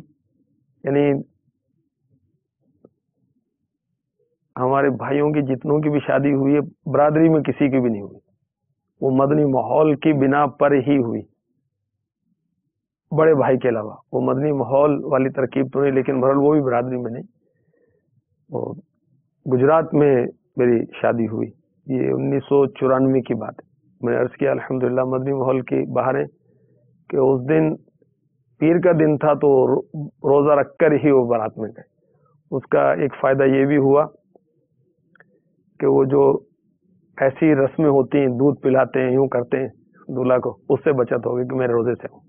یعنی ہمارے بھائیوں کی جتنوں کی بھی شادی ہوئی ہے برادری میں کسی کی بھی نہیں ہوئی، وہ مدنی ماحول کی بنا پر ہی ہوئی، بڑے بھائی کے علاوہ۔ وہ مدنی ماحول والی ترکیب تو نہیں، لیکن بہرحال وہ بھی برادری میں نہیں۔ وہ گجرات میں میری شادی ہوئی، یہ 1994 کی بات ہے۔ میں نے عرض کیا الحمدللہ مدنی ماحول کی بہاریں کہ اس دن پیر کا دن تھا تو روزہ رکھ کر ہی وہ بارات میں گئے۔ اس کا ایک فائدہ یہ بھی ہوا کہ وہ جو ایسی رسمیں ہوتی ہیں، دودھ پلاتے ہیں، یوں کرتے ہیں دولہا کو، اس سے بچت ہو گئی کہ میرے روزے سے ہوں،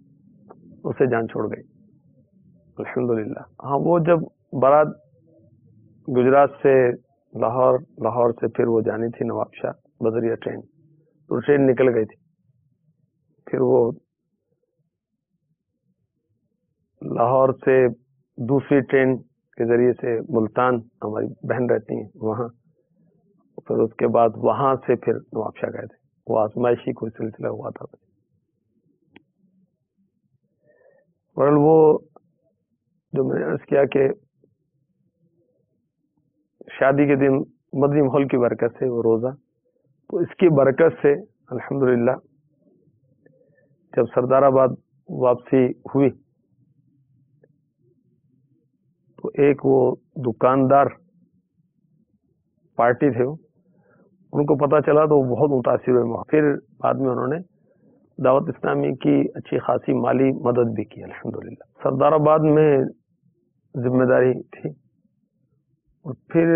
اس سے جان چھوڑ گئی الحمدللہ۔ ہاں، وہ جب بارات گجرات سے لاہور، لاہور سے پھر وہ جانی تھی نواب شاہ بذریعہ ٹرین، تو ٹرین نکل گئی تھی، پھر وہ لاہور سے دوسری ٹرین کے ذریعے سے ملتان، ہماری بہن رہتی ہیں وہاں، پھر اس کے بعد وہاں سے پھر نواب شاہ گئے تھے۔ وہ آزمائشی کوئی سلسلہ ہوا تھا۔ اور وہ جو میں نے عرض کیا کہ شادی کے دن مدنی ماحول کی برکت سے وہ روزہ، تو اس کی برکت سے الحمدللہ جب سردار آباد واپسی ہوئی تو ایک وہ دکاندار پارٹی تھے، ان کو پتہ چلا تو وہ بہت متاثر ہوئے۔ پھر بعد میں انہوں نے دعوت اسلامی کی اچھی خاصی مالی مدد بھی کی الحمدللہ۔ سردار آباد میں ذمہ داری تھی، اور پھر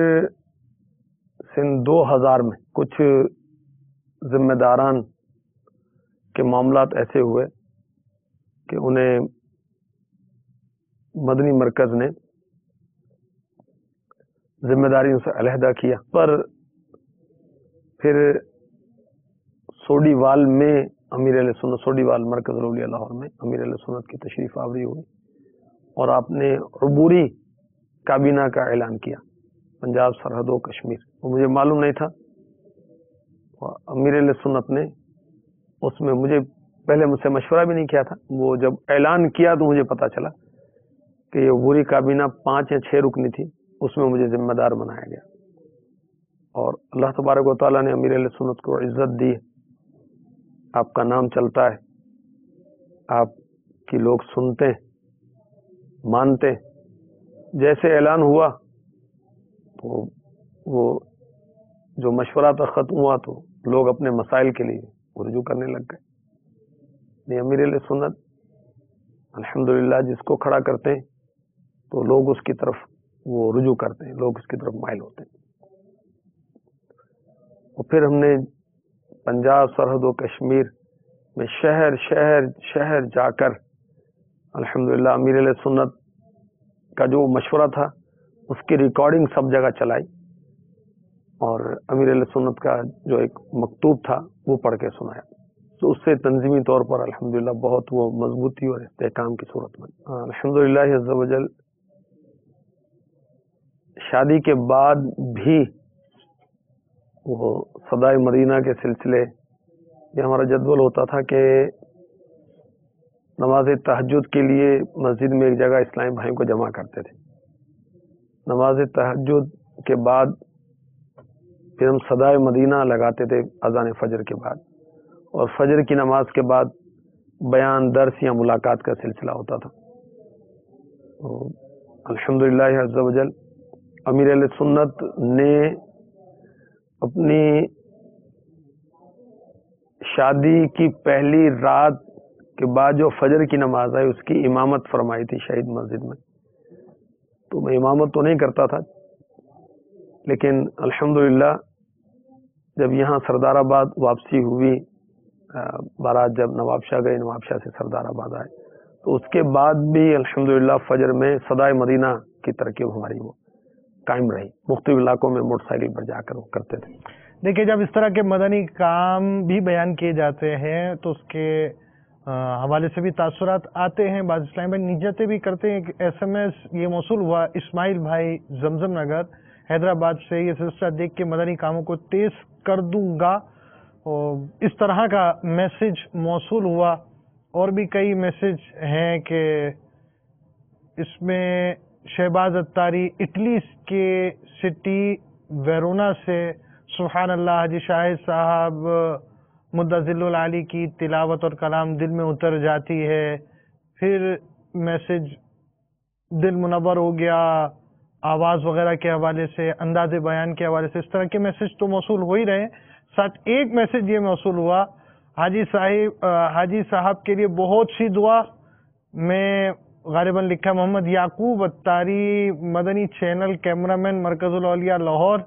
سن 2000 میں کچھ ذمہ داران کے معاملات ایسے ہوئے کہ انہیں مدنی مرکز نے ذمہ داریوں سے علیحدہ کیا، پر پھر سوڈی وال میں امیر اہل سنت، سوڈی وال مرکز الاولیاء لاہور میں امیر اہل سنت کی تشریف آوری ہوئی، اور آپ نے عبوری کابینہ کا اعلان کیا، پنجاب سرحد و کشمیر۔ وہ مجھے معلوم نہیں تھا، امیر اہل سنت نے اس میں مجھ سے مشورہ بھی نہیں کیا تھا۔ وہ جب اعلان کیا تو مجھے پتا چلا کہ یہ عبوری کابینہ 5 یا 6 رکنی تھی، اس میں مجھے ذمہ دار بنایا گیا، اور اللہ تبارک و تعالیٰ نے امیر اہل سنت کو عزت دی، آپ کا نام چلتا ہے، آپ کی لوگ سنتے مانتے۔ جیسے اعلان ہوا تو وہ جو مشورہ تھا ختم ہوا تو لوگ اپنے مسائل کے لیے رجوع کرنے لگ گئے۔ امیر اہل سنت الحمدللہ جس کو کھڑا کرتے ہیں تو لوگ اس کی طرف وہ رجوع کرتے ہیں، لوگ اس کی طرف مائل ہوتے ہیں۔ اور پھر ہم نے پنجاب سرحد و کشمیر میں شہر شہر شہر جا کر الحمدللہ امیر اہل سنت کا جو مشورہ تھا اس کی ریکارڈنگ سب جگہ چلائی، اور امیر اہل سنت کا جو ایک مکتوب تھا وہ پڑھ کے سنایا، تو اس سے تنظیمی طور پر الحمدللہ بہت وہ مضبوطی اور استحکام کی صورت بنی الحمدللہ عز و جل۔ شادی کے بعد بھی وہ صدائے مدینہ کے سلسلے، یہ ہمارا جدول ہوتا تھا کہ نماز تہجد کے لیے مسجد میں ایک جگہ اسلامی بھائیوں کو جمع کرتے تھے، نماز تہجد کے بعد پھر ہم صدائے مدینہ لگاتے تھے اذان فجر کے بعد، اور فجر کی نماز کے بعد بیان، درس یا ملاقات کا سلسلہ ہوتا تھا۔ الحمدللہ عز و جل امیر اہل سنت نے اپنی شادی کی پہلی رات کے بعد جو فجر کی نماز آئی اس کی امامت فرمائی تھی شہید مسجد میں، تو میں امامت تو نہیں کرتا تھا، لیکن الحمدللہ جب یہاں سردار آباد واپسی ہوئی، بارات جب نواب شاہ گئے، نواب شاہ سے سردار آباد آئے، تو اس کے بعد بھی الحمدللہ فجر میں صدائے مدینہ کی ترکیب ہماری وہ قائم رہی، مختلف علاقوں میں موٹر سائیکل پر جا کر وہ کرتے تھے۔ دیکھیے، جب اس طرح کے مدنی کام بھی بیان کیے جاتے ہیں تو اس کے حوالے سے بھی تاثرات آتے ہیں، بعض اسلام بھائی نیجتیں بھی کرتے ہیں. SMS یہ موصول ہوا اسماعیل بھائی زمزم نگر حیدرآباد سے، یہ سلسلہ دیکھ کے مدنی کاموں کو تیز کر دوں گا، اور اس طرح کا میسج موصول ہوا. اور بھی کئی میسج ہیں کہ اس میں شہباز اتاری اٹلی کے سٹی ویرونا سے سبحان اللہ حاجی شاہد صاحب مدظل العالی کی تلاوت اور کلام دل میں اتر جاتی ہے. پھر میسج دل منور ہو گیا آواز وغیرہ کے حوالے سے، انداز بیان کے حوالے سے، اس طرح کے میسج تو موصول ہو ہی رہے. ساتھ ایک میسج یہ موصول ہوا حاجی صاحب کے لیے بہت سی دعا. میں غالباً لکھا محمد یعقوب اتاری مدنی چینل کیمرامین مرکز الاولیاء لاہور.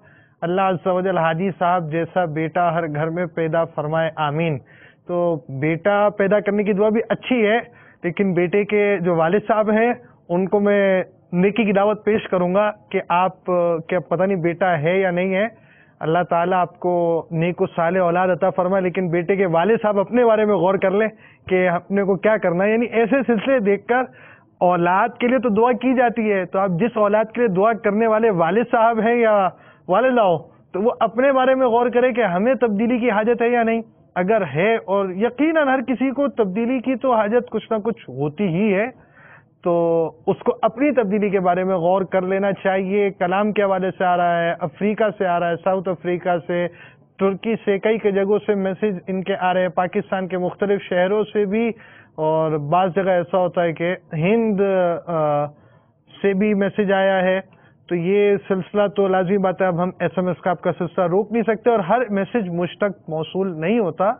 اللہ عز و جل حاجی صاحب جیسا بیٹا ہر گھر میں پیدا فرمائے آمین. تو بیٹا پیدا کرنے کی دعا بھی اچھی ہے، لیکن بیٹے کے جو والد صاحب ہیں ان کو میں نیکی کی دعوت پیش کروں گا کہ آپ کیا پتہ نہیں بیٹا ہے یا نہیں ہے، اللہ تعالیٰ آپ کو نیک و صالح اولاد عطا فرمائے، لیکن بیٹے کے والد صاحب اپنے بارے میں غور کر لیں کہ اپنے کو کیا کرنا ہے. یعنی ایسے سلسلے دیکھ کر اولاد کے لیے تو دعا کی جاتی ہے، تو آپ جس اولاد کے لیے دعا کرنے والے والد صاحب ہیں یا والدہ ہو تو وہ اپنے بارے میں غور کرے کہ ہمیں تبدیلی کی حاجت ہے یا نہیں. اگر ہے، اور یقیناً ہر کسی کو تبدیلی کی تو حاجت کچھ نہ کچھ ہوتی ہی ہے، تو اس کو اپنی تبدیلی کے بارے میں غور کر لینا چاہیے. کلام کے حوالے سے آ رہا ہے، افریقہ سے آ رہا ہے، ساؤتھ افریقہ سے، ترکی سے، کئی جگہوں سے میسج ان کے آ رہے ہیں، پاکستان کے مختلف شہروں سے بھی، اور بعض جگہ ایسا ہوتا ہے کہ ہند سے بھی میسج آیا ہے. تو یہ سلسلہ تو لازمی بات ہے، اب ہم SMS کا آپ کا سلسلہ روک نہیں سکتے، اور ہر میسج مجھ تک موصول نہیں ہوتا،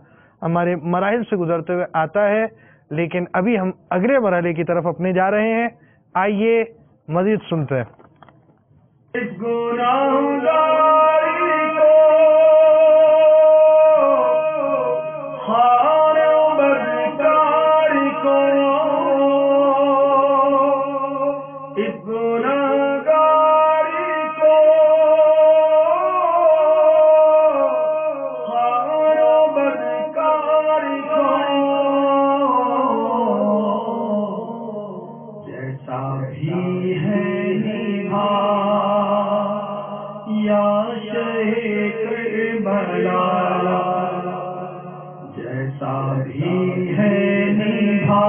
ہمارے مراحل سے گزرتے ہوئے آتا ہے. لیکن ابھی ہم اگلے مرحلے کی طرف اپنے جا رہے ہیں، آئیے مزید سنتے ہیں. اس گناہگاری کو خار و بدکاری کو، اس گناہگاری کو خار و بدکاری کو، جیسا بھی ہے نبھا یا شہ کربلا، جیسا بھی ہے نبھا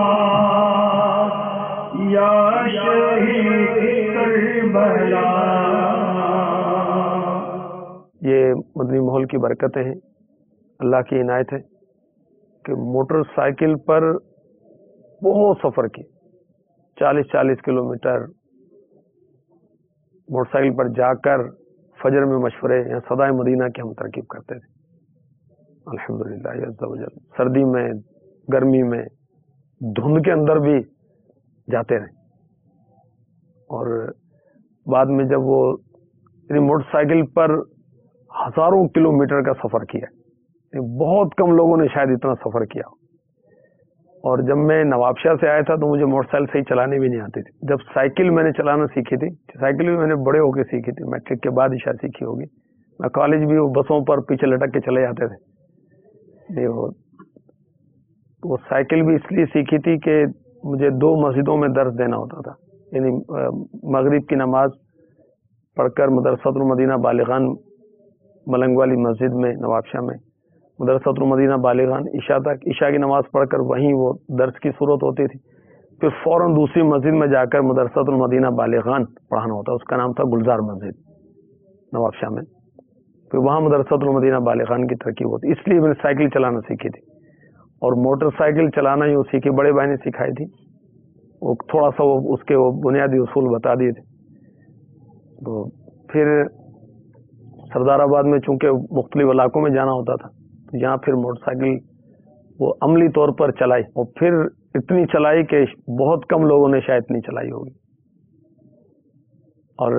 یا شہ کربلا. یہ مدنی ماحول کی برکتیں ہیں، اللہ کی عنایت ہے کہ موٹر سائیکل پر بہت سفر کی، 40 کلومیٹر موٹر سائیکل پر جا کر فجر میں مشورے یا صدائے مدینہ کی ہم ترکیب کرتے تھے. الحمدللہ عز و جل، سردی میں، گرمی میں، دھند کے اندر بھی جاتے رہے. اور بعد میں جب وہ موٹر سائیکل پر ہزاروں کلومیٹر کا سفر کیا، بہت کم لوگوں نے شاید اتنا سفر کیا. اور جب میں نواب شاہ سے آیا تھا تو مجھے موٹر سائیکل صحیح چلانے بھی نہیں آتی تھی. جب سائیکل میں نے چلانا سیکھی تھی، سائیکل بھی میں نے بڑے ہو کے سیکھی تھی، میٹرک کے بعد ہی شاید سیکھی ہوگی. میں کالج بھی وہ بسوں پر پیچھے لٹک کے چلے جاتے تھے. وہ سائیکل بھی اس لیے سیکھی تھی کہ مجھے 2 مسجدوں میں درس دینا ہوتا تھا. یعنی مغرب کی نماز پڑھ کر مدرسۃ المدینہ بالغان ملنگ والی مسجد میں نواب شاہ میں، مدرسۃ المدینہ بالغان عشاء کی نماز پڑھ کر وہیں وہ درس کی صورت ہوتی تھی. پھر فوراً دوسری مسجد میں جا کر مدرسۃ المدینہ بالغان پڑھانا ہوتا، اس کا نام تھا گلزار مسجد نواب شاہ میں. پھر وہاں مدرسۃ المدینہ بالغان کی ترکیب ہوتی، اس لیے میں نے سائیکل چلانا سیکھی تھی. اور موٹر سائیکل چلانا ہی وہ سیکھی، بڑے بھائی نے سکھائی تھی. وہ تھوڑا سا اس کے بنیادی اصول بتا دیے تھے. تو پھر سردار آباد میں چونکہ مختلف علاقوں میں جانا ہوتا تھا، تو یہاں پھر موٹر سائیکل وہ عملی طور پر چلائی، اور پھر اتنی چلائی کہ بہت کم لوگوں نے شاید اتنی چلائی ہوگی. اور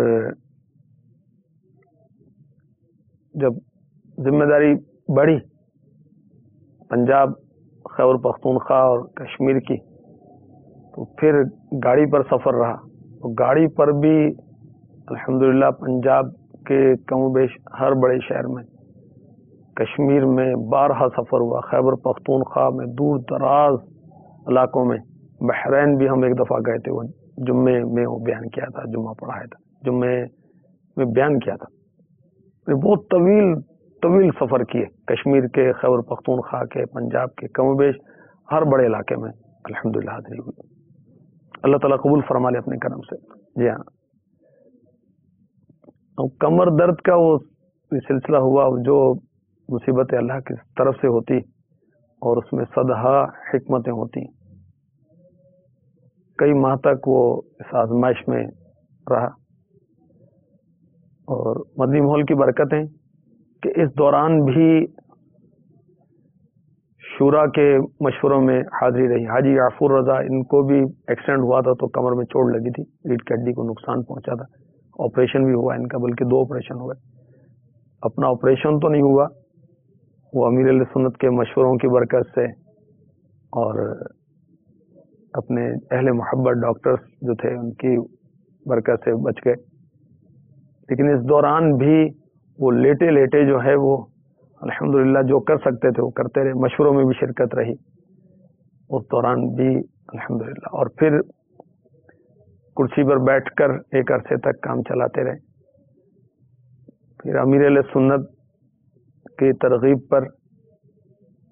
جب ذمہ داری بڑھی پنجاب، خیبر پختونخوا اور کشمیر کی، تو پھر گاڑی پر سفر رہا. تو گاڑی پر بھی الحمدللہ پنجاب کے کم و بیش ہر بڑے شہر میں، کشمیر میں بارہا سفر ہوا، خیبر پختونخوا میں دور دراز علاقوں میں. بحرین بھی ہم ایک دفعہ گئے تھے, وہ جمعے میں وہ بیان کیا تھا, جمعہ پڑھایا تھا, جمعے میں بیان کیا تھا. بہت طویل سفر کیے, کشمیر کے, خیبر پختونخوا کے, پنجاب کے, کم و بیش ہر بڑے علاقے میں الحمدللہ حاضری ہوئی. اللہ تعالیٰ قبول فرما لے اپنے کرم سے. جی ہاں, کمر درد کا وہ سلسلہ ہوا, جو مصیبتیں اللہ کی طرف سے ہوتی اور اس میں صدہا حکمتیں ہوتی. کئی ماہ تک وہ اس آزمائش میں رہا, اور مدنی ماحول کی برکتیں کہ اس دوران بھی شورا کے مشوروں میں حاضری رہی. حاجی غفور رضا, ان کو بھی ایکسیڈنٹ ہوا تھا تو کمر میں چوٹ لگی تھی, ریڑھ کی ہڈی کو نقصان پہنچا تھا. آپریشن بھی ہوا ان کا, بلکہ 2 آپریشن ہوئے. اپنا آپریشن تو نہیں ہوا, وہ امیر علیہ سنت کے مشوروں کی برکت سے اور اپنے اہل محبت ڈاکٹرز جو تھے ان کی برکت سے بچ گئے. لیکن اس دوران بھی وہ لیٹے لیٹے جو ہے وہ الحمدللہ جو کر سکتے تھے وہ کرتے رہے, مشوروں میں بھی شرکت رہی اس دوران بھی الحمدللہ. اور پھر کرسی پر بیٹھ کر ایک عرصے تک کام چلاتے رہے. پھر امیر علیہ سنت کی ترغیب پر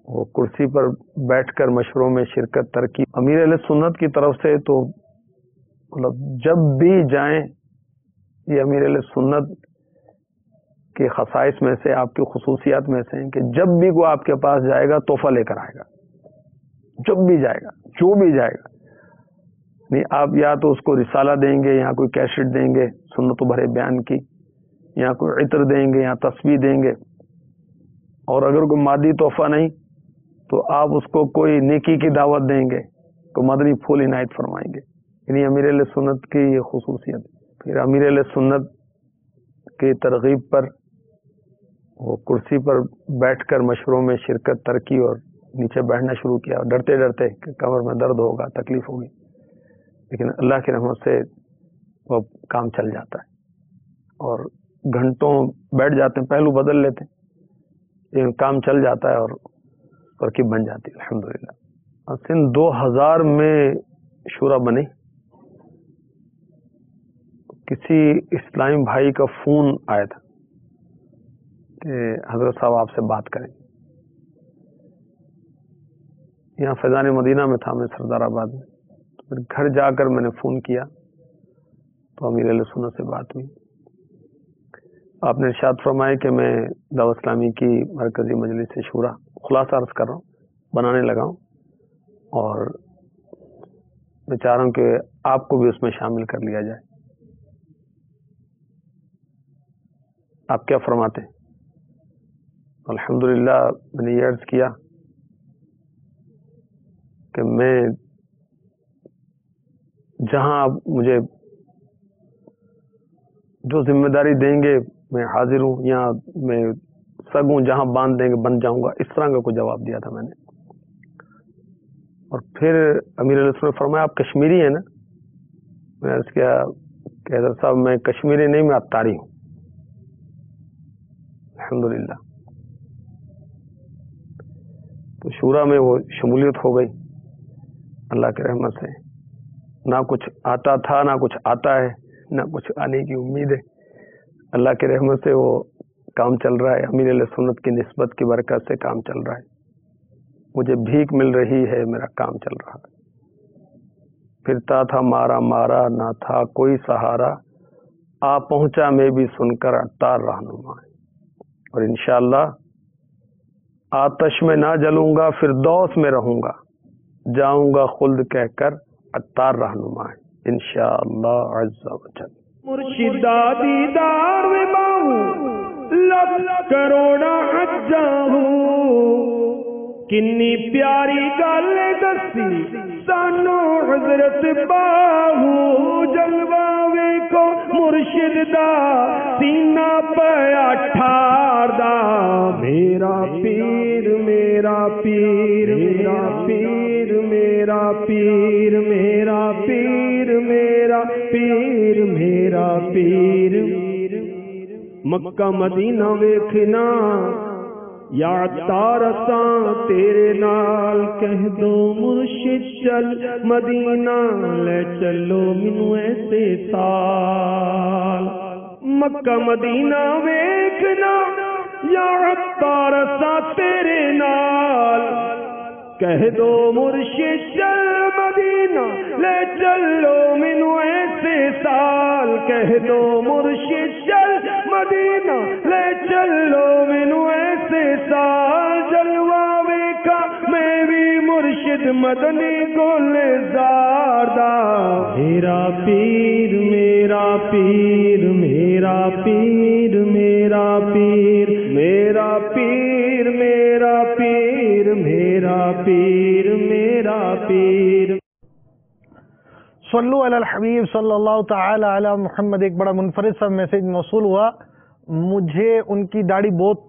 وہ کرسی پر بیٹھ کر مشوروں میں شرکت ترکی. امیر علیہ سنت کی طرف سے تو مطلب جب بھی جائیں, یہ امیر علیہ سنت کے خصائص میں سے, آپ کی خصوصیات میں سے ہیں کہ جب بھی کوئی آپ کے پاس جائے گا تحفہ لے کر آئے گا. جب بھی جائے گا, جو بھی جائے گا, نہیں آپ یا تو اس کو رسالہ دیں گے, یا کوئی کیسٹ دیں گے سنت و بھرے بیان کی, یا کوئی عطر دیں گے, یا تسبیح دیں گے. اور اگر کوئی مادی تحفہ نہیں تو آپ اس کو کوئی نیکی کی دعوت دیں گے, کوئی مدنی پھول عنایت فرمائیں گے. یعنی امیر علیہ سنت کی یہ خصوصیت. پھر امیر علیہ سنت کی ترغیب پر وہ کرسی پر بیٹھ کر مشوروں میں شرکت ترکی اور نیچے بیٹھنا شروع کیا, ڈرتے ڈرتے کہ کمر میں درد ہوگا, تکلیف ہوگی. لیکن اللہ کی رحمت سے وہ کام چل جاتا ہے اور گھنٹوں بیٹھ جاتے ہیں, پہلو بدل لیتے ہیں, لیکن کام چل جاتا ہے اور ترکیب بن جاتی ہے الحمدللہ. سن 2000 میں شورا بنے. کسی اسلامی بھائی کا فون آیا تھا کہ حضرت صاحب آپ سے بات کریں. یہاں فیضان مدینہ میں تھا, میں سردار آباد میں. پھر گھر جا کر میں نے فون کیا تو امیر علیہ سنت سے بات ہوئی. آپ نے ارشاد فرمایا کہ میں دعوت اسلامی کی مرکزی مجلس شورا خلاصہ عرض کر رہا ہوں, بنانے لگا ہوں, اور میں چاہ رہا ہوں کہ آپ کو بھی اس میں شامل کر لیا جائے. آپ کیا فرماتے ہیں؟ الحمدللہ میں نے یہ عرض کیا کہ میں جہاں آپ مجھے جو ذمہ داری دیں گے میں حاضر ہوں, یا میں سگوں جہاں باندھ دیں گے بن جاؤں گا, اس طرح کا کوئی جواب دیا تھا میں نے. اور پھر امیر علیہ السلام نے فرمایا آپ کشمیری ہیں نا؟ میں نے عرض کیا کہ حضرت صاحب میں کشمیری نہیں, میں اتاری ہوں. الحمدللہ تو شورا میں وہ شمولیت ہو گئی اللہ کی رحمت سے. نہ کچھ آتا تھا, نہ کچھ آتا ہے, نہ کچھ آنے کی امید ہے. اللہ کی رحمت سے وہ کام چل رہا ہے. امیر علیہ سنت کی نسبت کی برکت سے کام چل رہا ہے. مجھے بھیک مل رہی ہے, میرا کام چل رہا ہے. پھرتا تھا مارا مارا, نہ تھا کوئی سہارا, آ پہنچا میں بھی سن کر عطار رہنما. اور انشاءاللہ آتش میں نہ جلوں گا, فردوس میں رہوں گا, جاؤں گا خلد کہہ کر عطار رہنما ہے انشاءاللہ عز و جل. مرشدہ دیدار میں باہوں لب کروڑا حجا ہوں, کنی پیاری گل دسی سانو حضرت باہو. جلوہ ویکھو مرشد دا سینہ پیا ٹھار دا, میرا پیر میرا پیر میرا پیر میرا پیر میرا پیر میرا پیر میرا پیر. مکہ مدینہ ویکھنا یا عطار اساں تیرے نال کہہ دو مرشد چل مدینہ لے چلو مینوں ایسے سال مکہ مدینہ ویکھنا یا عطار اساں تیرے نال کہہ دو مرشد چل مدینہ لے چلو مینوں ایسے سال کہہ دو مرشد چل مدینہ لے چلو مینوں ایسے سال جلوہ ویکھا میں بھی مرشد مدنی گلزار دا میرا پیر میرا پیر میرا پیر میرا پیر میرا پیر میرا پیر میرا پیر میرا پیر صلو علی الحبیب صلی اللہ تعالی علی محمد. ایک بڑا منفرد سا میسج موصول ہوا. مجھے ان کی داڑھی بہت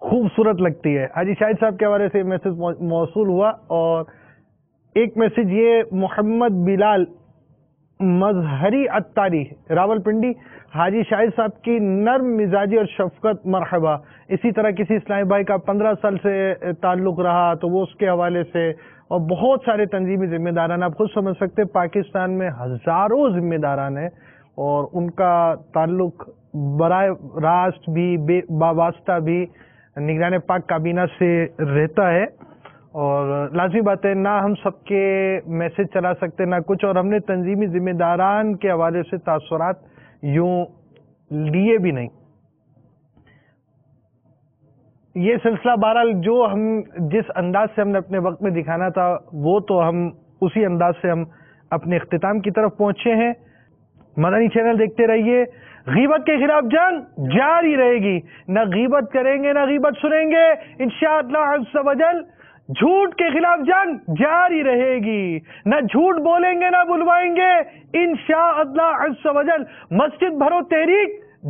خوبصورت لگتی ہے. حاجی شاہد صاحب کے حوالے سے میسج موصول ہوا. اور ایک میسج یہ محمد بلال مظہری اتاری راول پنڈی، حاجی شاہد صاحب کی نرم مزاجی اور شفقت مرحبا. اسی طرح کسی اسلامی بھائی کا 15 سال سے تعلق رہا تو وہ اس کے حوالے سے، اور بہت سارے تنظیمی ذمہ داران، آپ خود سمجھ سکتے پاکستان میں ہزاروں ذمہ داران ہیں اور ان کا تعلق براہ راست بھی باواسطہ بھی نگران پاک کابینہ سے رہتا ہے. اور لازمی بات ہے نہ ہم سب کے میسج چلا سکتے نہ کچھ، اور ہم نے تنظیمی ذمہ داران کے حوالے سے تاثرات یوں لیے بھی نہیں. یہ سلسلہ بہرحال جو ہم جس انداز سے ہم نے اپنے وقت میں دکھانا تھا وہ تو ہم اسی انداز سے ہم اپنے اختتام کی طرف پہنچے ہیں. مدنی چینل دیکھتے رہیے. غیبت کے خلاف جنگ جاری رہے گی. نہ غیبت کریں گے نہ غیبت سنیں گے انشاءاللہ عز و جل. جھوٹ کے خلاف جنگ جاری رہے گی. نہ جھوٹ بولیں گے نہ بلوائیں گے انشاءاللہ عز و جل. مسجد بھرو تحریک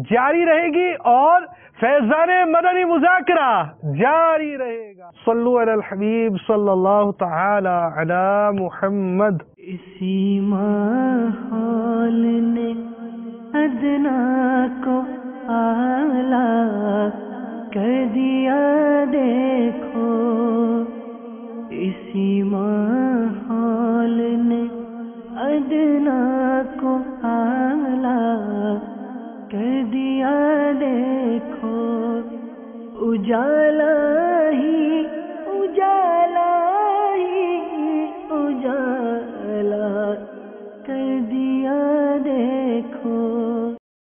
جاری رہے گی اور فیضان مدنی مذاکرہ جاری رہے گا. صلو علی الحبیب صلی اللہ تعالی علی محمد. اسی ماحول نے ادنا کو اعلیٰ کر دیا دیکھو. اسی ماحول نے ادنا کو اعلیٰ کر دیا دیکھو. اجالا